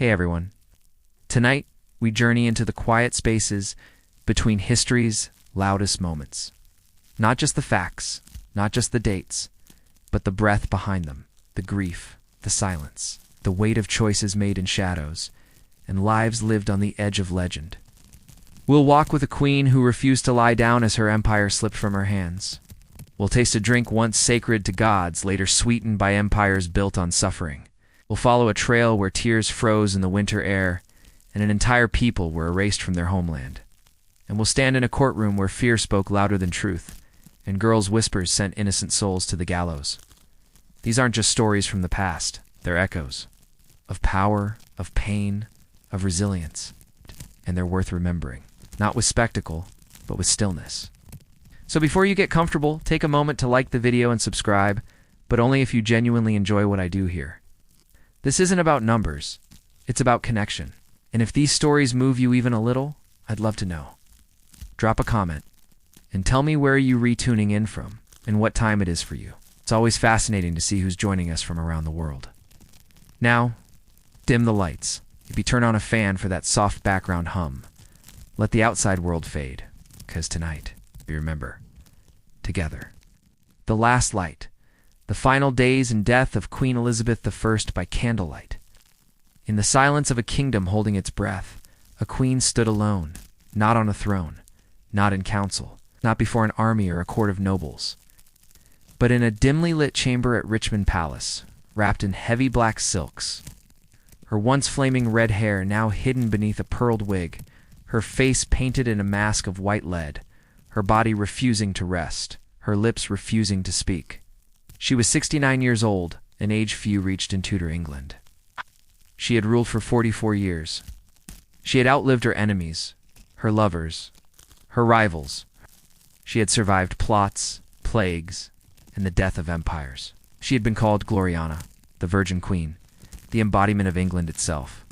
Hey everyone. Tonight, we journey into the quiet spaces between history's loudest moments. Not just the facts, not just the dates, but the breath behind them, the grief, the silence, the weight of choices made in shadows, and lives lived on the edge of legend. We'll walk with a queen who refused to lie down as her empire slipped from her hands. We'll taste a drink once sacred to gods, later sweetened by empires built on suffering. We'll follow a trail where tears froze in the winter air, and an entire people were erased from their homeland. And we'll stand in a courtroom where fear spoke louder than truth, and girls' whispers sent innocent souls to the gallows. These aren't just stories from the past, they're echoes of power, of pain, of resilience, and they're worth remembering, not with spectacle, but with stillness. So before you get comfortable, take a moment to like the video and subscribe, but only if you genuinely enjoy what I do here. This isn't about numbers, it's about connection. And if these stories move you even a little, I'd love to know. Drop a comment and tell me where you retuning in from and what time it is for you. It's always fascinating to see who's joining us from around the world. Now, dim the lights. Maybe turn on a fan for that soft background hum. Let the outside world fade, because tonight, we remember, together. The last light, the final days and death of Queen Elizabeth I by candlelight. In the silence of a kingdom holding its breath, a queen stood alone, not on a throne, not in council, not before an army or a court of nobles, but in a dimly lit chamber at Richmond Palace, wrapped in heavy black silks. Her once flaming red hair now hidden beneath a pearled wig, her face painted in a mask of white lead, her body refusing to rest, her lips refusing to speak. She was 69 years old, an age few reached in Tudor England. She had ruled for 44 years. She had outlived her enemies, her lovers, her rivals. She had survived plots, plagues, and the death of empires. She had been called Gloriana, the Virgin Queen, the embodiment of England itself.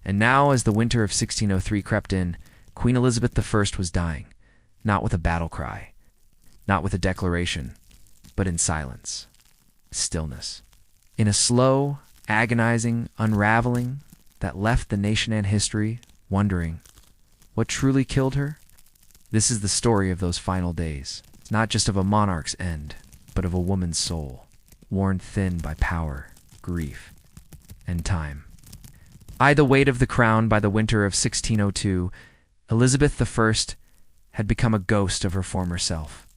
And now, as the winter of 1603 crept in, Queen Elizabeth I was dying, not with a battle cry, not with a declaration, but in silence, stillness. In a slow, agonizing unraveling that left the nation and history wondering, what truly killed her? This is the story of those final days, not just of a monarch's end, but of a woman's soul, worn thin by power, grief, and time. The weight of the crown by the winter of 1602, Elizabeth I had become a ghost of her former self.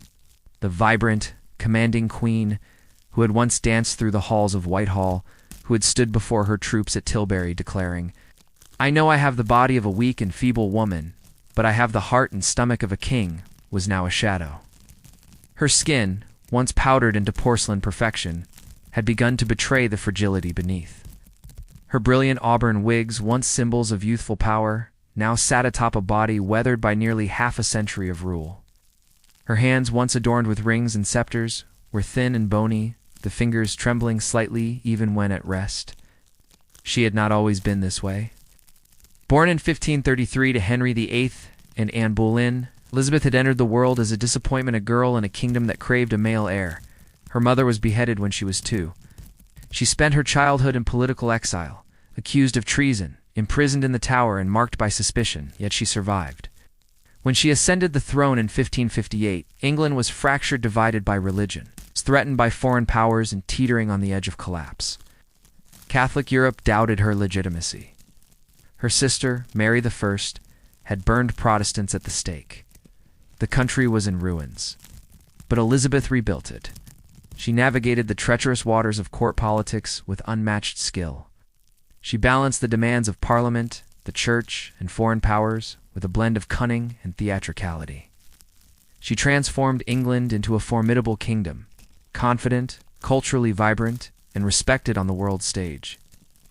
The vibrant, commanding queen who had once danced through the halls of Whitehall, who had stood before her troops at Tilbury declaring, "I know I have the body of a weak and feeble woman, but I have the heart and stomach of a king," was now a shadow. Her skin, once powdered into porcelain perfection, had begun to betray the fragility beneath. Her brilliant auburn wigs, once symbols of youthful power, now sat atop a body weathered by nearly half a century of rule. Her hands, once adorned with rings and scepters, were thin and bony, the fingers trembling slightly even when at rest. She had not always been this way. Born in 1533 to Henry VIII and Anne Boleyn, Elizabeth had entered the world as a disappointment, a girl in a kingdom that craved a male heir. Her mother was beheaded when she was 2. She spent her childhood in political exile, accused of treason, imprisoned in the Tower and marked by suspicion, yet she survived. When she ascended the throne in 1558, England was fractured, divided by religion, threatened by foreign powers and teetering on the edge of collapse. Catholic Europe doubted her legitimacy. Her sister, Mary I, had burned Protestants at the stake. The country was in ruins. But Elizabeth rebuilt it. She navigated the treacherous waters of court politics with unmatched skill. She balanced the demands of Parliament, the Church, and foreign powers with a blend of cunning and theatricality. She transformed England into a formidable kingdom, confident, culturally vibrant, and respected on the world stage.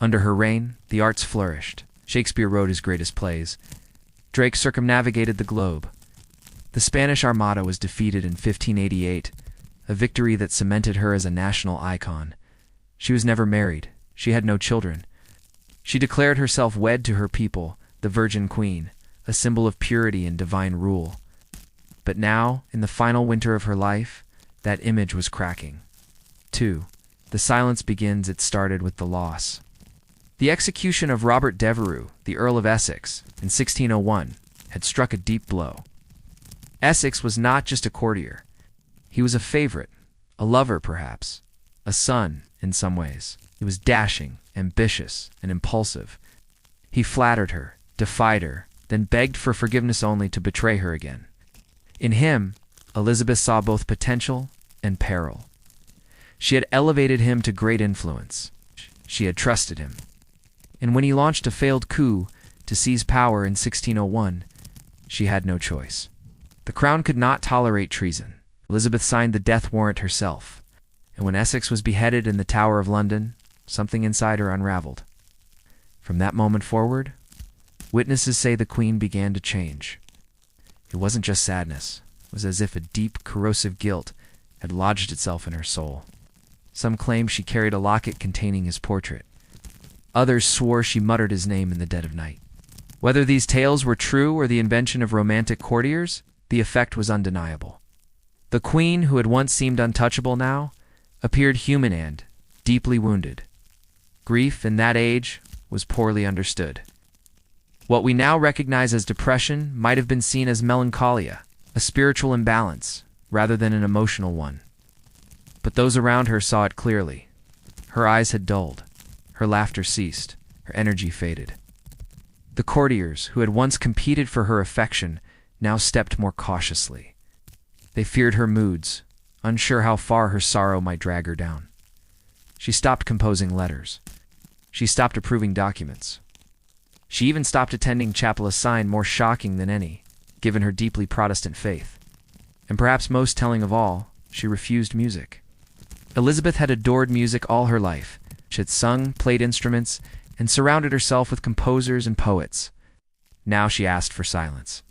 Under her reign, the arts flourished. Shakespeare wrote his greatest plays. Drake circumnavigated the globe. The Spanish Armada was defeated in 1588, a victory that cemented her as a national icon. She was never married. She had no children. She declared herself wed to her people, the Virgin Queen, a symbol of purity and divine rule. But now, in the final winter of her life, that image was cracking. 2. The silence begins. It started with the loss. The execution of Robert Devereux, the Earl of Essex, in 1601, had struck a deep blow. Essex was not just a courtier. He was a favorite, a lover perhaps, a son in some ways. He was dashing, ambitious, and impulsive. He flattered her, defied her, then begged for forgiveness only to betray her again. In him, Elizabeth saw both potential and peril. She had elevated him to great influence. She had trusted him. And when he launched a failed coup to seize power in 1601, she had no choice. The crown could not tolerate treason. Elizabeth signed the death warrant herself, and when Essex was beheaded in the Tower of London, something inside her unraveled. From that moment forward, witnesses say the Queen began to change. It wasn't just sadness. It was as if a deep, corrosive guilt had lodged itself in her soul. Some claim she carried a locket containing his portrait. Others swore she muttered his name in the dead of night. Whether these tales were true or the invention of romantic courtiers, the effect was undeniable. The Queen, who had once seemed untouchable now, appeared human and deeply wounded. Grief in that age was poorly understood. What we now recognize as depression might have been seen as melancholia, a spiritual imbalance, rather than an emotional one. But those around her saw it clearly. Her eyes had dulled. Her laughter ceased. Her energy faded. The courtiers, who had once competed for her affection, now stepped more cautiously. They feared her moods, unsure how far her sorrow might drag her down. She stopped composing letters. She stopped approving documents. She even stopped attending chapel, a sign more shocking than any, given her deeply Protestant faith. And perhaps most telling of all, she refused music. Elizabeth had adored music all her life. She had sung, played instruments, and surrounded herself with composers and poets. Now she asked for silence.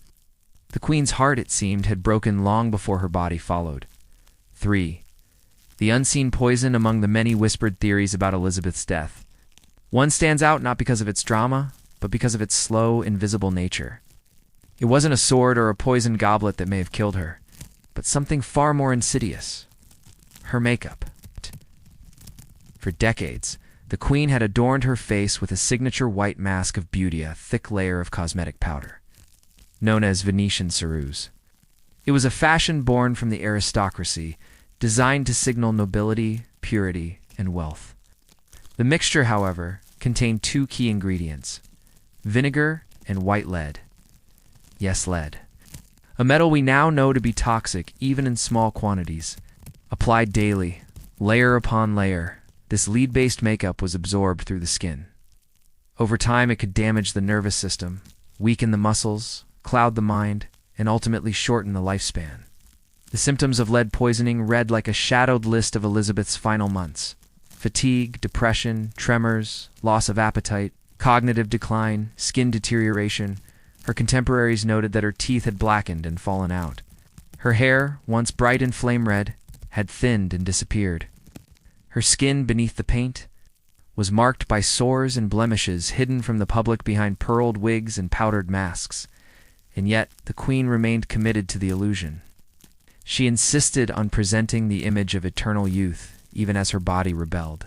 The Queen's heart, it seemed, had broken long before her body followed. 3. The unseen poison among the many whispered theories about Elizabeth's death. One stands out not because of its drama, but because of its slow, invisible nature. It wasn't a sword or a poisoned goblet that may have killed her, but something far more insidious. Her makeup. For decades, the Queen had adorned her face with a signature white mask of beauty, a thick layer of cosmetic powder, known as Venetian ceruse. It was a fashion born from the aristocracy, designed to signal nobility, purity, and wealth. The mixture, however, contained two key ingredients: vinegar and white lead. Yes, lead. A metal we now know to be toxic even in small quantities. Applied daily, layer upon layer, this lead-based makeup was absorbed through the skin. Over time, it could damage the nervous system, weaken the muscles, cloud the mind, and ultimately shorten the lifespan. The symptoms of lead poisoning read like a shadowed list of Elizabeth's final months: fatigue, depression, tremors, loss of appetite, cognitive decline, skin deterioration. Her contemporaries noted that her teeth had blackened and fallen out. Her hair, once bright and flame red, had thinned and disappeared. Her skin beneath the paint was marked by sores and blemishes hidden from the public behind pearled wigs and powdered masks. And yet, the Queen remained committed to the illusion. She insisted on presenting the image of eternal youth, even as her body rebelled.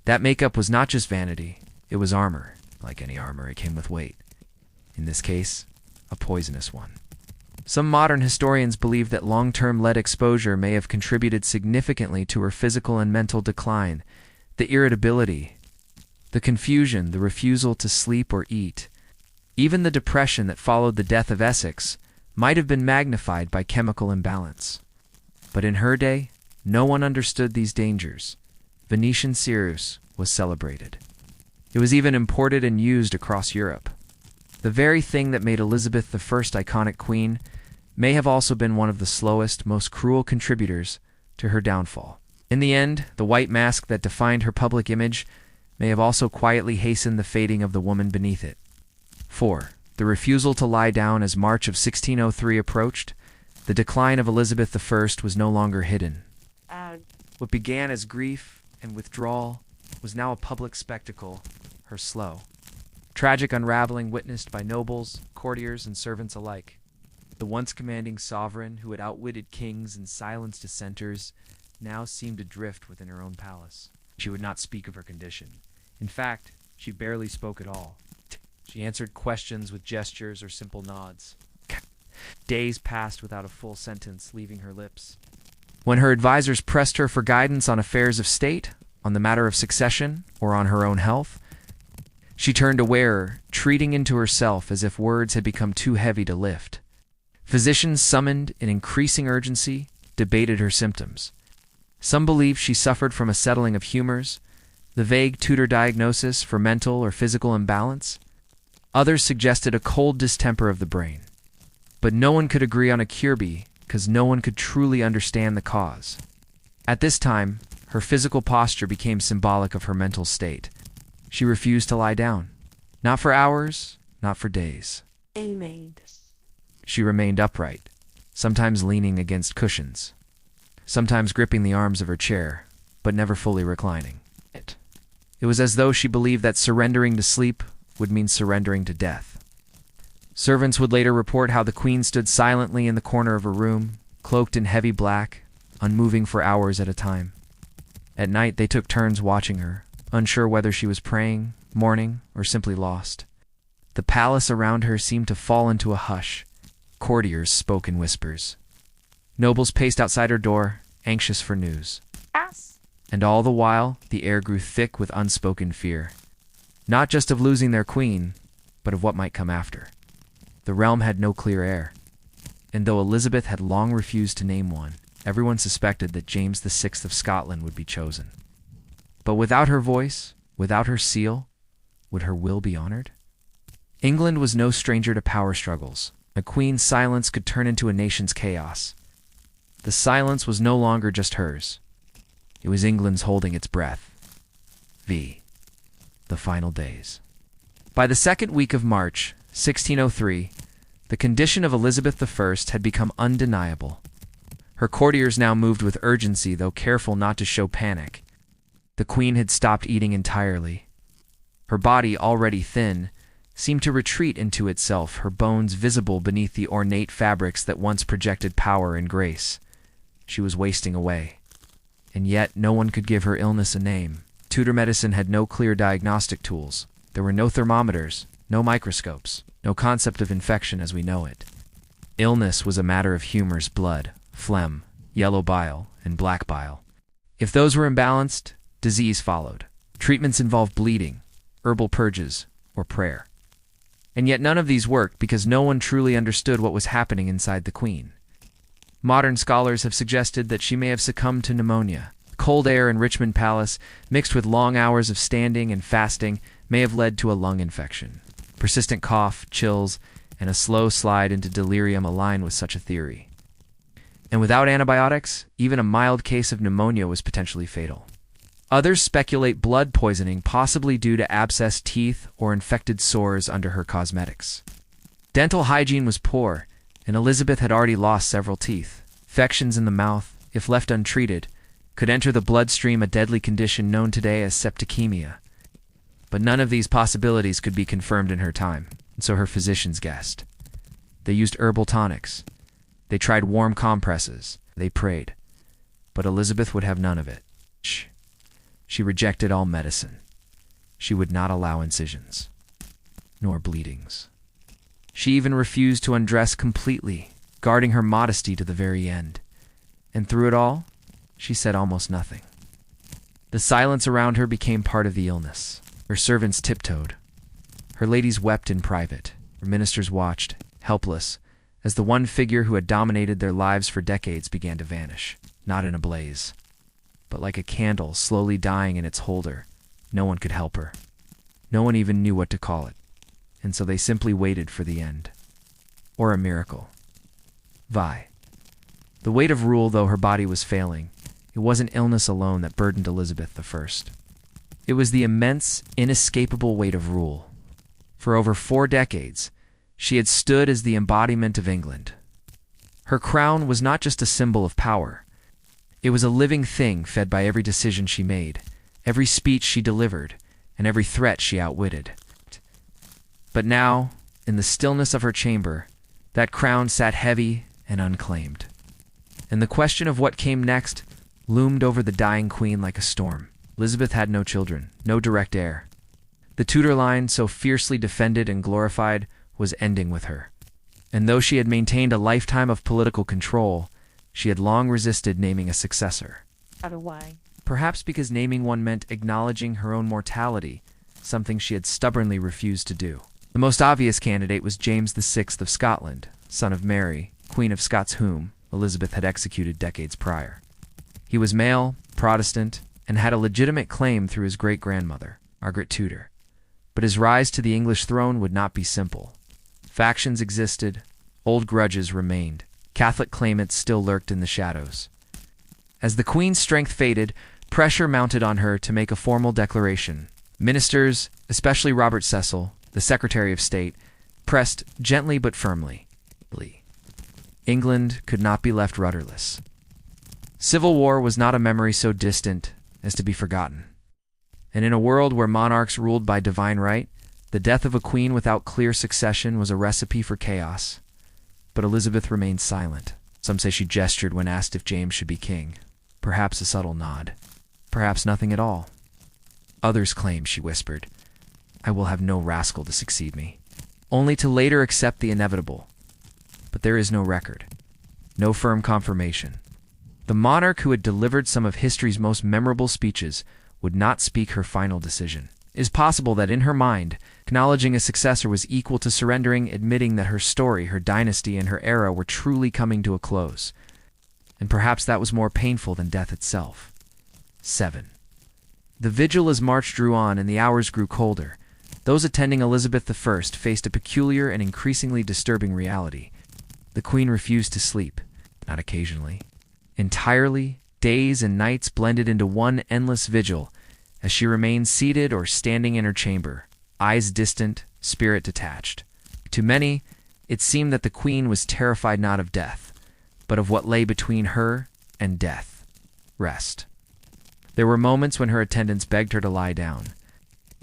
That makeup was not just vanity, it was armor. Like any armor, it came with weight. In this case, a poisonous one. Some modern historians believe that long-term lead exposure may have contributed significantly to her physical and mental decline. The irritability, the confusion, the refusal to sleep or eat, even the depression that followed the death of Essex might have been magnified by chemical imbalance. But in her day, no one understood these dangers. Venetian ceruse was celebrated. It was even imported and used across Europe. The very thing that made Elizabeth the first iconic queen may have also been one of the slowest, most cruel contributors to her downfall. In the end, the white mask that defined her public image may have also quietly hastened the fading of the woman beneath it. 4. The refusal to lie down. As March of 1603 approached, the decline of Elizabeth I was no longer hidden. What began as grief and withdrawal was now a public spectacle, her slow, tragic unraveling witnessed by nobles, courtiers, and servants alike. The once commanding sovereign, who had outwitted kings and silenced dissenters, now seemed adrift within her own palace. She would not speak of her condition. In fact, She barely spoke at all. She answered questions with gestures or simple nods. Days passed without a full sentence leaving her lips. When her advisors pressed her for guidance on affairs of state, on the matter of succession, or on her own health, she turned a wearer, treating into herself as if words had become too heavy to lift. Physicians summoned in increasing urgency debated her symptoms. Some believed she suffered from a settling of humors, the vague tutor diagnosis for mental or physical imbalance. Others suggested a cold distemper of the brain. But no one could agree on a cure because no one could truly understand the cause. At this time, her physical posture became symbolic of her mental state. She refused to lie down. Not for hours, not for days. She remained upright, sometimes leaning against cushions, sometimes gripping the arms of her chair, but never fully reclining. It was as though she believed that surrendering to sleep would mean surrendering to death. Servants would later report how the queen stood silently in the corner of her room, cloaked in heavy black, unmoving for hours at a time. At night they took turns watching her, unsure whether she was praying, mourning, or simply lost. The palace around her seemed to fall into a hush. Courtiers spoke in whispers. Nobles paced outside her door, anxious for news. And all the while, the air grew thick with unspoken fear. Not just of losing their queen, but of what might come after. The realm had no clear heir. And though Elizabeth had long refused to name one, everyone suspected that James VI of Scotland would be chosen. But without her voice, without her seal, would her will be honored? England was no stranger to power struggles. A queen's silence could turn into a nation's chaos. The silence was no longer just hers. It was England's holding its breath. The final days. By the second week of March, 1603, the condition of Elizabeth I had become undeniable. Her courtiers now moved with urgency, though careful not to show panic. The queen had stopped eating entirely. Her body, already thin, seemed to retreat into itself, her bones visible beneath the ornate fabrics that once projected power and grace. She was wasting away. And yet no one could give her illness a name. Tudor medicine had no clear diagnostic tools. There were no thermometers, no microscopes, no concept of infection as we know it. Illness was a matter of humors, blood, phlegm, yellow bile, and black bile. If those were imbalanced, disease followed. Treatments involved bleeding, herbal purges, or prayer. And yet none of these worked because no one truly understood what was happening inside the queen. Modern scholars have suggested that she may have succumbed to pneumonia. Cold air in Richmond Palace, mixed with long hours of standing and fasting, may have led to a lung infection. Persistent cough, chills, and a slow slide into delirium align with such a theory. And without antibiotics, even a mild case of pneumonia was potentially fatal. Others speculate blood poisoning, possibly due to abscessed teeth or infected sores under her cosmetics. Dental hygiene was poor, and Elizabeth had already lost several teeth. Infections in the mouth, if left untreated, could enter the bloodstream, a deadly condition known today as septicemia. But none of these possibilities could be confirmed in her time, and so her physicians guessed. They used herbal tonics. They tried warm compresses. They prayed. But Elizabeth would have none of it. She rejected all medicine. She would not allow incisions, nor bleedings. She even refused to undress completely, guarding her modesty to the very end. And through it all, she said almost nothing. The silence around her became part of the illness. Her servants tiptoed. Her ladies wept in private. Her ministers watched, helpless, as the one figure who had dominated their lives for decades began to vanish, not in a blaze, but like a candle slowly dying in its holder. No one could help her. No one even knew what to call it, and so they simply waited for the end. Or a miracle. The weight of rule, though her body was failing, it wasn't illness alone that burdened Elizabeth I. It was the immense, inescapable weight of rule. For over 4 decades, she had stood as the embodiment of England. Her crown was not just a symbol of power. It was a living thing fed by every decision she made, every speech she delivered, and every threat she outwitted. But now, in the stillness of her chamber, that crown sat heavy and unclaimed. And the question of what came next loomed over the dying queen like a storm. Elizabeth had no children, no direct heir. The Tudor line, so fiercely defended and glorified, was ending with her. And though she had maintained a lifetime of political control, she had long resisted naming a successor. Why? Perhaps because naming one meant acknowledging her own mortality, something she had stubbornly refused to do. The most obvious candidate was James VI of Scotland, son of Mary, Queen of Scots, whom Elizabeth had executed decades prior. He was male, Protestant, and had a legitimate claim through his great-grandmother, Margaret Tudor. But his rise to the English throne would not be simple. Factions existed, old grudges remained, Catholic claimants still lurked in the shadows. As the Queen's strength faded, pressure mounted on her to make a formal declaration. Ministers, especially Robert Cecil, the Secretary of State, pressed gently but firmly. England could not be left rudderless. Civil war was not a memory so distant as to be forgotten. And in a world where monarchs ruled by divine right, the death of a queen without clear succession was a recipe for chaos. But Elizabeth remained silent. Some say she gestured when asked if James should be king. Perhaps a subtle nod. Perhaps nothing at all. Others claim, she whispered, I will have no rascal to succeed me, only to later accept the inevitable. But there is no record, no firm confirmation. The monarch who had delivered some of history's most memorable speeches would not speak her final decision. It is possible that in her mind, acknowledging a successor was equal to surrendering, admitting that her story, her dynasty, and her era were truly coming to a close. And perhaps that was more painful than death itself. 7. The vigil as March drew on and the hours grew colder. Those attending Elizabeth I faced a peculiar and increasingly disturbing reality. The Queen refused to sleep, not occasionally. Entirely, days and nights blended into one endless vigil as she remained seated or standing in her chamber, eyes distant, spirit detached. To many, it seemed that the Queen was terrified not of death, but of what lay between her and death, rest. There were moments when her attendants begged her to lie down,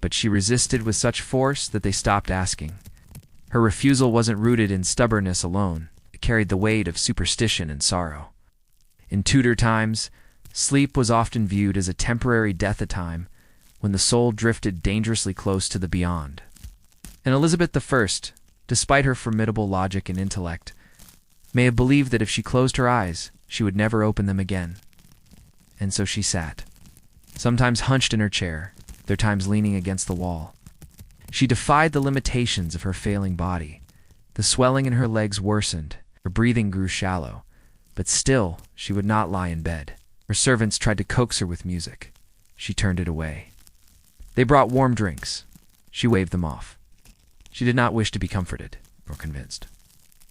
but she resisted with such force that they stopped asking. Her refusal wasn't rooted in stubbornness alone. It carried the weight of superstition and sorrow. In Tudor times, sleep was often viewed as a temporary death, a time when the soul drifted dangerously close to the beyond. And Elizabeth I, despite her formidable logic and intellect, may have believed that if she closed her eyes, she would never open them again. And so she sat, sometimes hunched in her chair, other times leaning against the wall. She defied the limitations of her failing body. The swelling in her legs worsened, her breathing grew shallow, but still she would not lie in bed. Her servants tried to coax her with music. She turned it away. They brought warm drinks. She waved them off. She did not wish to be comforted or convinced.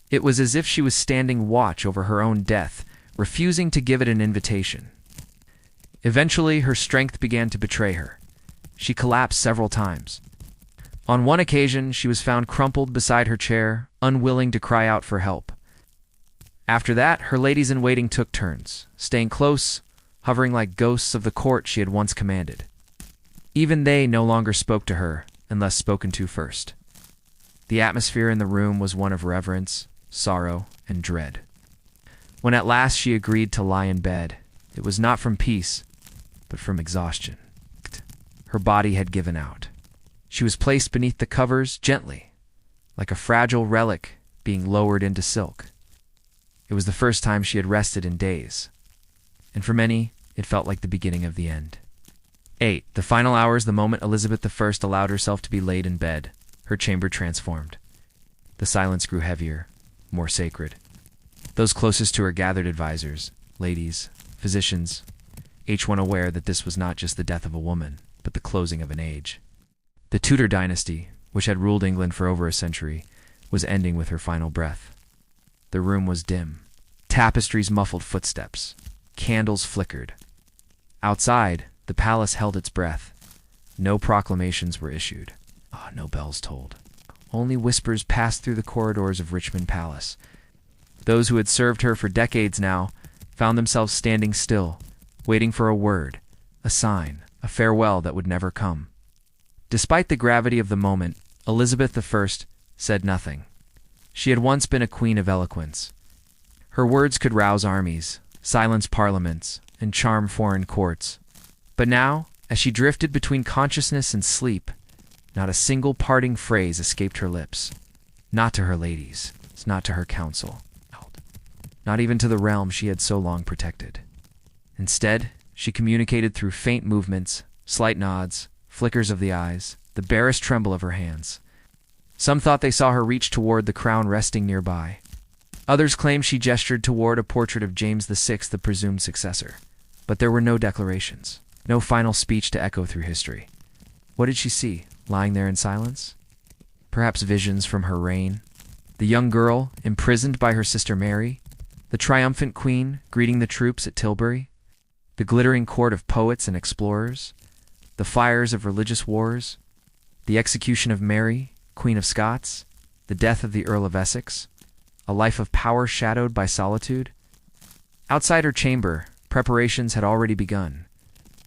It was as if she was standing watch over her own death, refusing to give it an invitation. Eventually, her strength began to betray her. She collapsed several times. On one occasion, she was found crumpled beside her chair, unwilling to cry out for help. After that, her ladies-in-waiting took turns, staying close, hovering like ghosts of the court she had once commanded. Even they no longer spoke to her, unless spoken to first. The atmosphere in the room was one of reverence, sorrow, and dread. When at last she agreed to lie in bed, it was not from peace, but from exhaustion. Her body had given out. She was placed beneath the covers gently, like a fragile relic being lowered into silk. It was the first time she had rested in days, and for many, it felt like the beginning of the end. 8. The final hours, the moment Elizabeth I allowed herself to be laid in bed, her chamber transformed. The silence grew heavier, more sacred. Those closest to her gathered advisors, ladies, physicians, each one aware that this was not just the death of a woman, but the closing of an age. The Tudor dynasty, which had ruled England for over a century, was ending with her final breath. The room was dim. Tapestries muffled footsteps. Candles flickered. Outside, the palace held its breath. No proclamations were issued. No bells tolled. Only whispers passed through the corridors of Richmond Palace. Those who had served her for decades now found themselves standing still, waiting for a word, a sign, a farewell that would never come. Despite the gravity of the moment, Elizabeth I said nothing. She had once been a queen of eloquence. Her words could rouse armies, silence parliaments, and charm foreign courts. But now, as she drifted between consciousness and sleep, Not a single parting phrase escaped her lips. Not to her ladies, not to her council, not even to the realm she had so long protected. Instead, she communicated through faint movements, slight nods, flickers of the eyes, the barest tremble of her hands. Some thought they saw her reach toward the crown resting nearby. Others claimed she gestured toward a portrait of James VI, the presumed successor. But there were no declarations, no final speech to echo through history. What did she see, lying there in silence? Perhaps visions from her reign. The young girl, imprisoned by her sister Mary. The triumphant queen, greeting the troops at Tilbury. The glittering court of poets and explorers. The fires of religious wars. The execution of Mary, Queen of Scots. The death of the Earl of Essex. A life of power shadowed by solitude. Outside her chamber, preparations had already begun.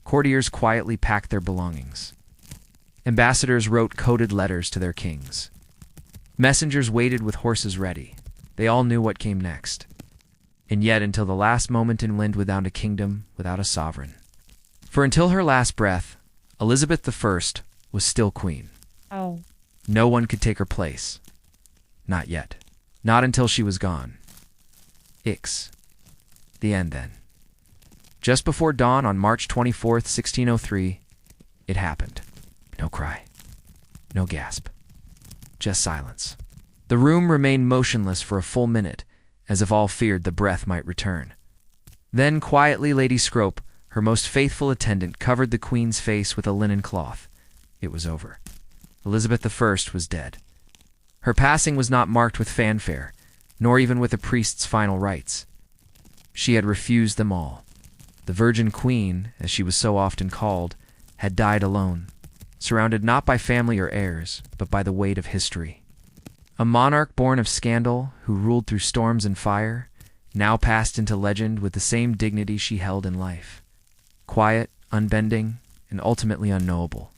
Courtiers quietly packed their belongings. Ambassadors wrote coded letters to their kings. Messengers waited with horses ready. They all knew what came next. And yet, until the last moment, England without a kingdom, without a sovereign. For until her last breath, Elizabeth I was still queen. Oh. No one could take her place. Not yet. Not until she was gone. Ix. The end, then. Just before dawn on March 24th, 1603, it happened. No cry. No gasp. Just silence. The room remained motionless for a full minute, as if all feared the breath might return. Then quietly Lady Scrope, her most faithful attendant, covered the Queen's face with a linen cloth. It was over. Elizabeth I was dead. Her passing was not marked with fanfare, nor even with a priest's final rites. She had refused them all. The Virgin Queen, as she was so often called, had died alone, surrounded not by family or heirs, but by the weight of history. A monarch born of scandal, who ruled through storms and fire, now passed into legend with the same dignity she held in life. Quiet, unbending, and ultimately unknowable.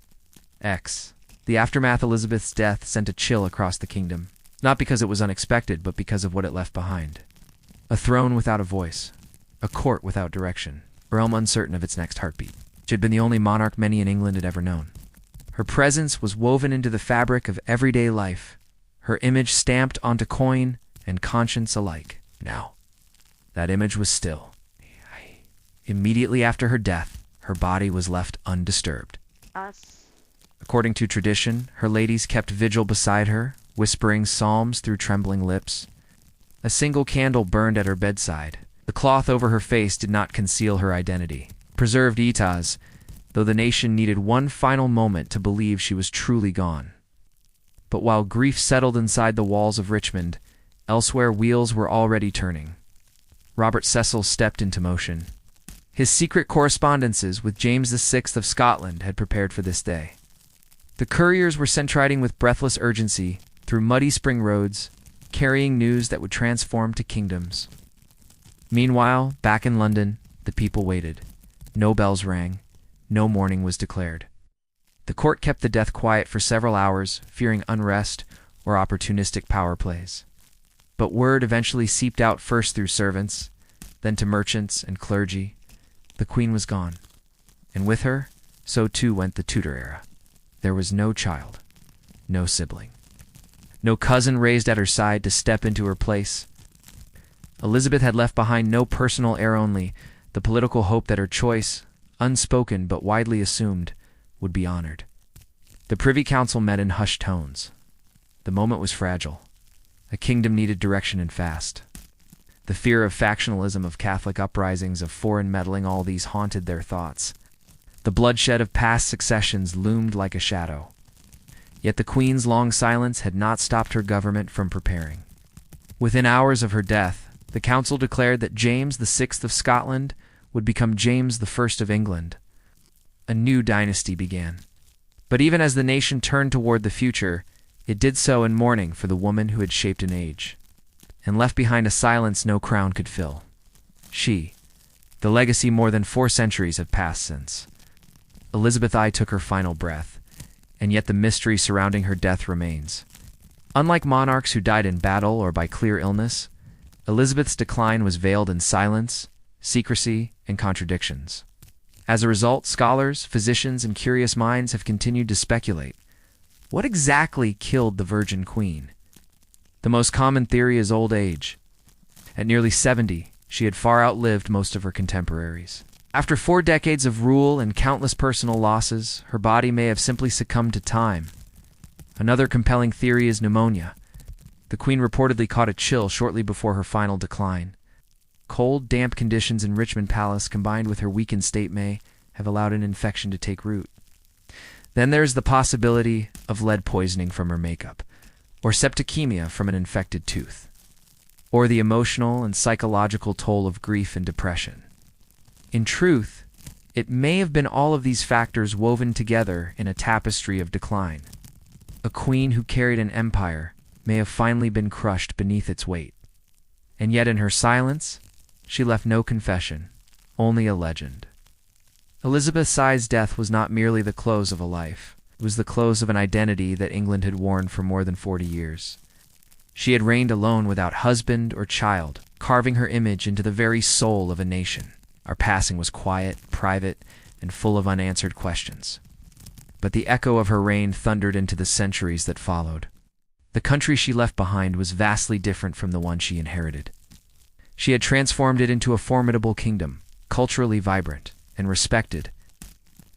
The aftermath of Elizabeth's death sent a chill across the kingdom, not because it was unexpected, but because of what it left behind. A throne without a voice, a court without direction, a realm uncertain of its next heartbeat. She had been the only monarch many in England had ever known. Her presence was woven into the fabric of everyday life, her image stamped onto coin and conscience alike. Now, that image was still. Immediately after her death, her body was left undisturbed. According to tradition, her ladies kept vigil beside her, whispering psalms through trembling lips. A single candle burned at her bedside. The cloth over her face did not conceal her identity. Preserved Itaz, though the nation needed one final moment to believe she was truly gone. But while grief settled inside the walls of Richmond, elsewhere wheels were already turning. Robert Cecil stepped into motion. His secret correspondences with James VI of Scotland had prepared for this day. The couriers were sent riding with breathless urgency through muddy spring roads, carrying news that would transform to kingdoms. Meanwhile, back in London, the people waited. No bells rang. No mourning was declared. The court kept the death quiet for several hours, fearing unrest or opportunistic power plays. But word eventually seeped out first through servants, then to merchants and clergy. The Queen was gone. And with her, so too went the Tudor era. There was no child, no sibling, no cousin raised at her side to step into her place. Elizabeth had left behind no personal heir, only the political hope that her choice, unspoken but widely assumed, would be honored. The Privy Council met in hushed tones. The moment was fragile. A kingdom needed direction and fast. The fear of factionalism, of Catholic uprisings, of foreign meddling, all these haunted their thoughts. The bloodshed of past successions loomed like a shadow. Yet the Queen's long silence had not stopped her government from preparing. Within hours of her death, the Council declared that James VI of Scotland would become James I of England. A new dynasty began. But even as the nation turned toward the future, it did so in mourning for the woman who had shaped an age, and left behind a silence no crown could fill. She, the legacy more than 4 centuries have passed since. Elizabeth I took her final breath, and yet the mystery surrounding her death remains. Unlike monarchs who died in battle or by clear illness, Elizabeth's decline was veiled in silence, secrecy, and contradictions. As a result, scholars, physicians, and curious minds have continued to speculate. What exactly killed the Virgin Queen? The most common theory is old age. At nearly 70, she had far outlived most of her contemporaries. After 4 decades of rule and countless personal losses, her body may have simply succumbed to time. Another compelling theory is pneumonia. The Queen reportedly caught a chill shortly before her final decline. Cold, damp conditions in Richmond Palace combined with her weakened state may have allowed an infection to take root. Then there's the possibility of lead poisoning from her makeup, or septicemia from an infected tooth, or the emotional and psychological toll of grief and depression. In truth, it may have been all of these factors woven together in a tapestry of decline. A queen who carried an empire may have finally been crushed beneath its weight. And yet in her silence, she left no confession, only a legend. Elizabeth I's death was not merely the close of a life. It was the close of an identity that England had worn for more than 40 years. She had reigned alone without husband or child, carving her image into the very soul of a nation. Our passing was quiet, private, and full of unanswered questions. But the echo of her reign thundered into the centuries that followed. The country she left behind was vastly different from the one she inherited. She had transformed it into a formidable kingdom, culturally vibrant and respected.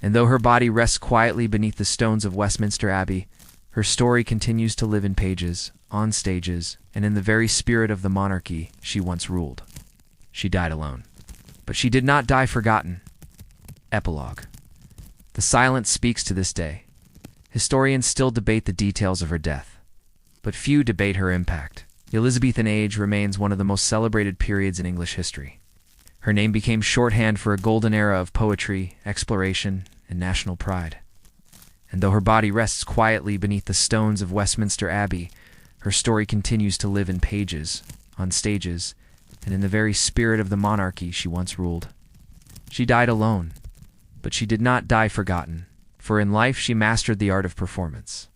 And though her body rests quietly beneath the stones of Westminster Abbey, her story continues to live in pages, on stages, and in the very spirit of the monarchy she once ruled. She died alone. But she did not die forgotten. Epilogue. The silence speaks to this day. Historians still debate the details of her death, but few debate her impact. The Elizabethan age remains one of the most celebrated periods in English history. Her name became shorthand for a golden era of poetry, exploration, and national pride. And though her body rests quietly beneath the stones of Westminster Abbey, her story continues to live in pages, on stages, and in the very spirit of the monarchy she once ruled. She died alone, but she did not die forgotten, for in life she mastered the art of performance,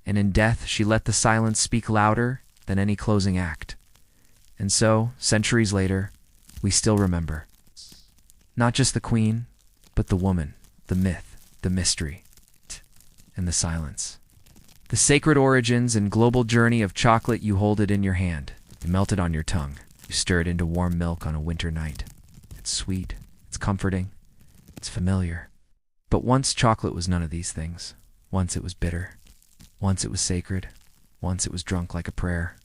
and in death she let the silence speak louder than any closing act. And so, centuries later, we still remember. Not just the Queen, but the woman, the myth, the mystery, and the silence. The sacred origins and global journey of chocolate. You hold it in your hand. You melt it on your tongue. You stir it into warm milk on a winter night. It's sweet. It's comforting. It's familiar. But once chocolate was none of these things. Once it was bitter. Once it was sacred. Once it was drunk like a prayer.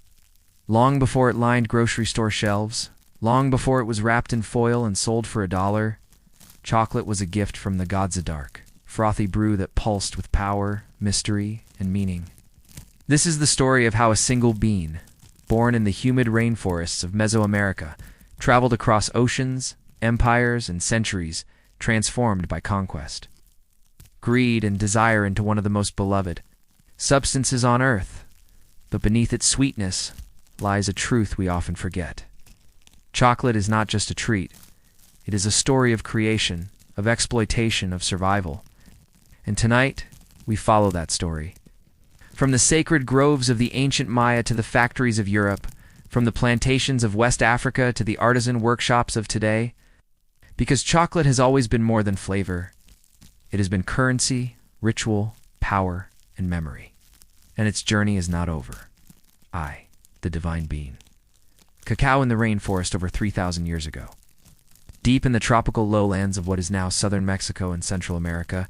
Long before it lined grocery store shelves, long before it was wrapped in foil and sold for $1, chocolate was a gift from the gods of dark, frothy brew that pulsed with power, mystery, and meaning. This is the story of how a single bean, born in the humid rainforests of Mesoamerica, traveled across oceans, empires, and centuries, transformed by conquest, greed, and desire into one of the most beloved substances on earth. But beneath its sweetness lies a truth we often forget. Chocolate is not just a treat. It is a story of creation, of exploitation, of survival. And tonight, we follow that story. From the sacred groves of the ancient Maya to the factories of Europe, from the plantations of West Africa to the artisan workshops of today, because chocolate has always been more than flavor. It has been currency, ritual, power, and memory. And its journey is not over. I, the divine bean. Cacao in the rainforest over 3,000 years ago. Deep in the tropical lowlands of what is now southern Mexico and Central America,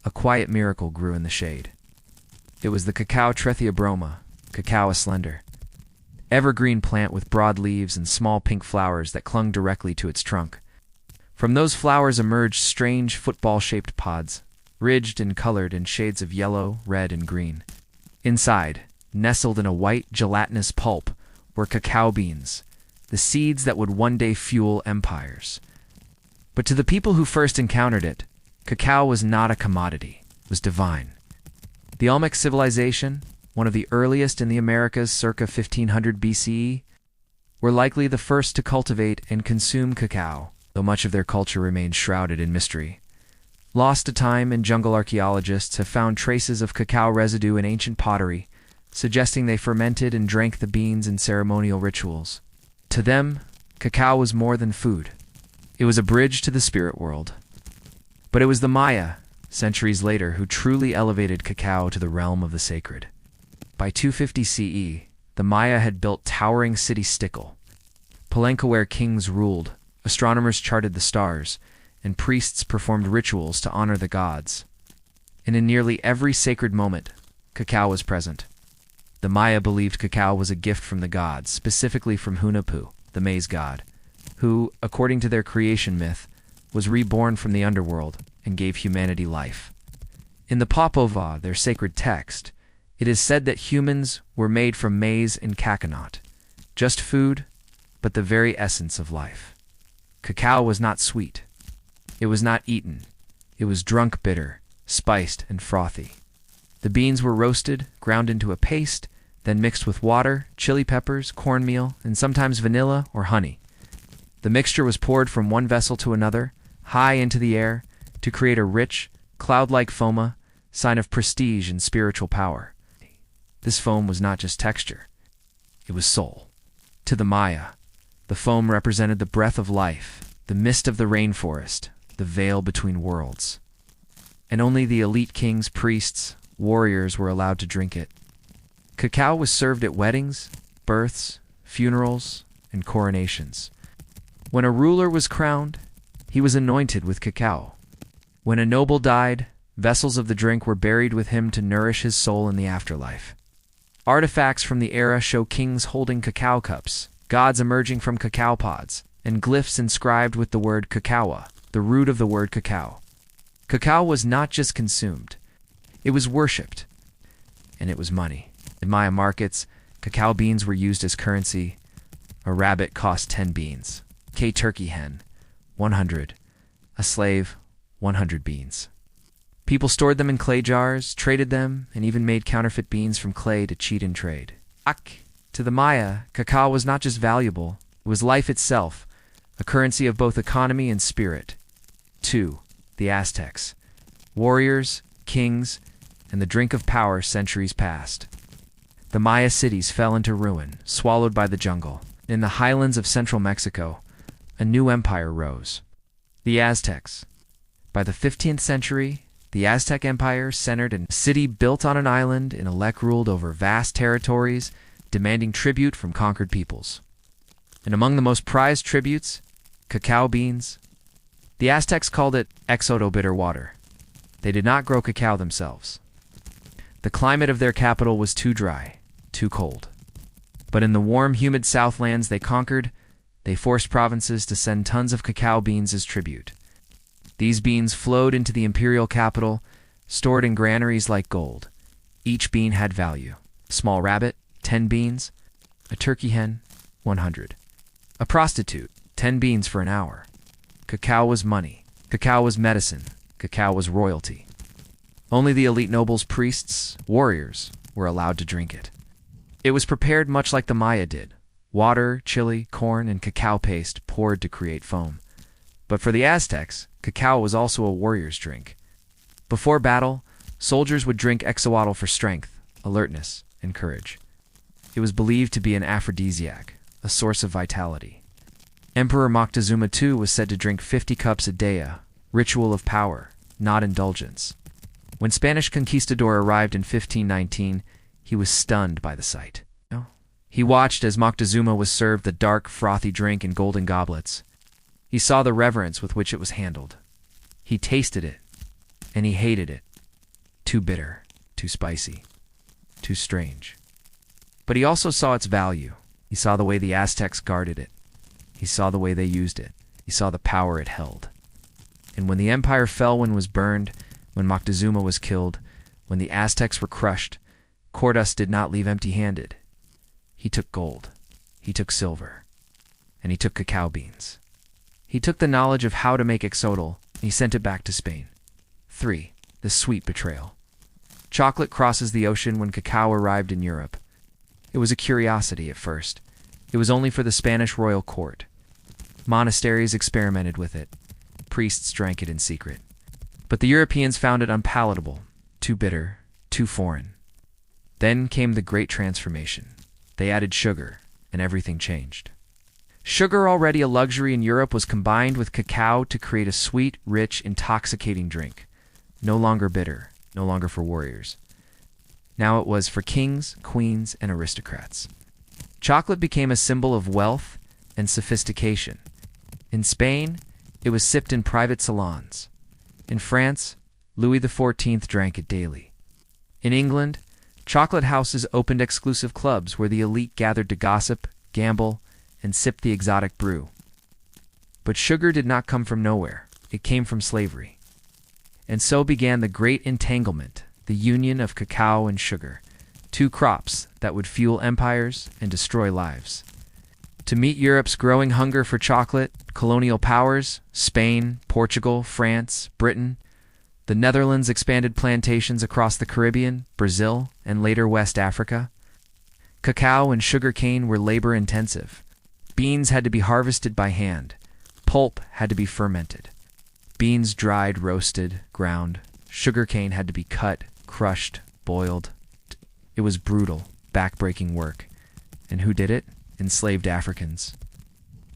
a quiet miracle grew in the shade. It was the cacao Tretheobroma, cacao slender, evergreen plant with broad leaves and small pink flowers that clung directly to its trunk. From those flowers emerged strange football-shaped pods, ridged and colored in shades of yellow, red, and green. Inside, nestled in a white, gelatinous pulp, were cacao beans, the seeds that would one day fuel empires. But to the people who first encountered it, cacao was not a commodity, it was divine. The Olmec civilization, one of the earliest in the Americas circa 1500 BCE, were likely the first to cultivate and consume cacao, though much of their culture remains shrouded in mystery. Lost to time, and jungle archaeologists have found traces of cacao residue in ancient pottery, suggesting they fermented and drank the beans in ceremonial rituals. To them, cacao was more than food. It was a bridge to the spirit world. But it was the Maya, centuries later, who truly elevated cacao to the realm of the sacred. By 250 CE, the Maya had built towering city-stickle. Palenque where kings ruled, astronomers charted the stars, and priests performed rituals to honor the gods. And in nearly every sacred moment, cacao was present. The Maya believed cacao was a gift from the gods, specifically from Hunahpu, the maize god, who, according to their creation myth, was reborn from the underworld and gave humanity life. In the Popova, their sacred text, it is said that humans were made from maize and coconut, just food, but the very essence of life. Cacao was not sweet. It was not eaten. It was drunk bitter, spiced, and frothy. The beans were roasted, ground into a paste, then mixed with water, chili peppers, cornmeal, and sometimes vanilla or honey. The mixture was poured from one vessel to another, high into the air, to create a rich, cloud-like foam, sign of prestige and spiritual power. This foam was not just texture. It was soul. To the Maya, the foam represented the breath of life, the mist of the rainforest, the veil between worlds. And only the elite kings, priests, warriors were allowed to drink it. Cacao was served at weddings, births, funerals, and coronations. When a ruler was crowned, he was anointed with cacao. When a noble died, vessels of the drink were buried with him to nourish his soul in the afterlife. Artifacts from the era show kings holding cacao cups, gods emerging from cacao pods, and glyphs inscribed with the word cacawa, the root of the word cacao. Cacao was not just consumed. It was worshipped. And it was money. In Maya markets, cacao beans were used as currency. A rabbit cost 10 beans. A turkey hen, 100. A slave, 100 beans. People stored them in clay jars, traded them, and even made counterfeit beans from clay to cheat in trade. To the Maya, cacao was not just valuable, it was life itself, a currency of both economy and spirit. 2. The Aztecs. Warriors, kings, and the drink of power centuries past. The Maya cities fell into ruin, swallowed by the jungle. In the highlands of central Mexico, a new empire rose. The Aztecs. By the 15th century, the Aztec Empire centered in a city built on an island in a lake ruled over vast territories, demanding tribute from conquered peoples. And among the most prized tributes, cacao beans. The Aztecs called it exodo bitter water. They did not grow cacao themselves. The climate of their capital was too dry, too cold. But in the warm, humid southlands they conquered, they forced provinces to send tons of cacao beans as tribute. These beans flowed into the imperial capital, stored in granaries like gold. Each bean had value. A small rabbit, 10 beans. A turkey hen, 100. A prostitute, 10 beans for an hour. Cacao was money. Cacao was medicine. Cacao was royalty. Only the elite nobles, priests, warriors were allowed to drink it. It was prepared much like the Maya did. Water, chili, corn, and cacao paste poured to create foam. But for the Aztecs, cacao was also a warrior's drink. Before battle, soldiers would drink exoatl for strength, alertness, and courage. It was believed to be an aphrodisiac, a source of vitality. Emperor Moctezuma II was said to drink 50 cups a day, a ritual of power, not indulgence. When Spanish conquistador arrived in 1519, he was stunned by the sight. He watched as Moctezuma was served the dark, frothy drink in golden goblets. He saw the reverence with which it was handled. He tasted it, and he hated it. Too bitter, too spicy, too strange. But he also saw its value. He saw the way the Aztecs guarded it. He saw the way they used it. He saw the power it held. And when the empire fell, when it was burned, when Moctezuma was killed, when the Aztecs were crushed, Cortés did not leave empty-handed. He took gold, he took silver, and he took cacao beans. He took the knowledge of how to make exoatl, and he sent it back to Spain. 3. The sweet betrayal. Chocolate crosses the ocean when cacao arrived in Europe. It was a curiosity at first. It was only for the Spanish royal court. Monasteries experimented with it. Priests drank it in secret. But the Europeans found it unpalatable, too bitter, too foreign. Then came the Great Transformation. They added sugar, and everything changed. Sugar, already a luxury in Europe, was combined with cacao to create a sweet, rich, intoxicating drink. no longer bitter, no longer for warriors. Now it was for kings, queens, and aristocrats. Chocolate became a symbol of wealth and sophistication. In Spain, it was sipped in private salons. In France, Louis XIV drank it daily. In England, chocolate houses opened exclusive clubs where the elite gathered to gossip, gamble, and sip the exotic brew. But sugar did not come from nowhere. It came from slavery. And so began the great entanglement, the union of cacao and sugar, two crops that would fuel empires and destroy lives. To meet Europe's growing hunger for chocolate, colonial powers, Spain, Portugal, France, Britain, the Netherlands expanded plantations across the Caribbean, Brazil, and later West Africa. Cacao and sugar cane were labor-intensive. Beans had to be harvested by hand. Pulp had to be fermented. Beans dried, roasted, ground. Sugar cane had to be cut, crushed, boiled. It was brutal, back-breaking work. And who did it? Enslaved Africans.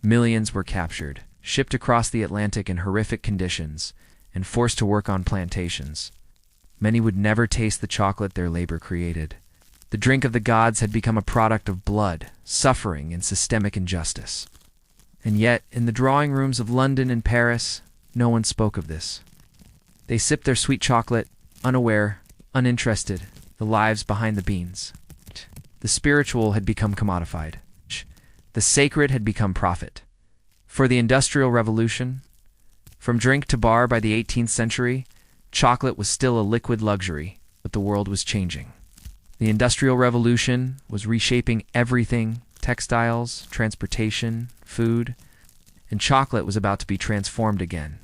Millions were captured, shipped across the Atlantic in horrific conditions, and forced to work on plantations. Many would never taste the chocolate their labor created. The drink of the gods had become a product of blood, suffering, and systemic injustice. And yet, in the drawing rooms of London and Paris, no one spoke of this. They sipped their sweet chocolate, unaware, uninterested, the lives behind the beans. The spiritual had become commodified. The sacred had become profit. For the Industrial Revolution, from drink to bar by the 18th century, chocolate was still a liquid luxury, but the world was changing. The Industrial Revolution was reshaping everything: textiles, transportation, food, and chocolate was about to be transformed again.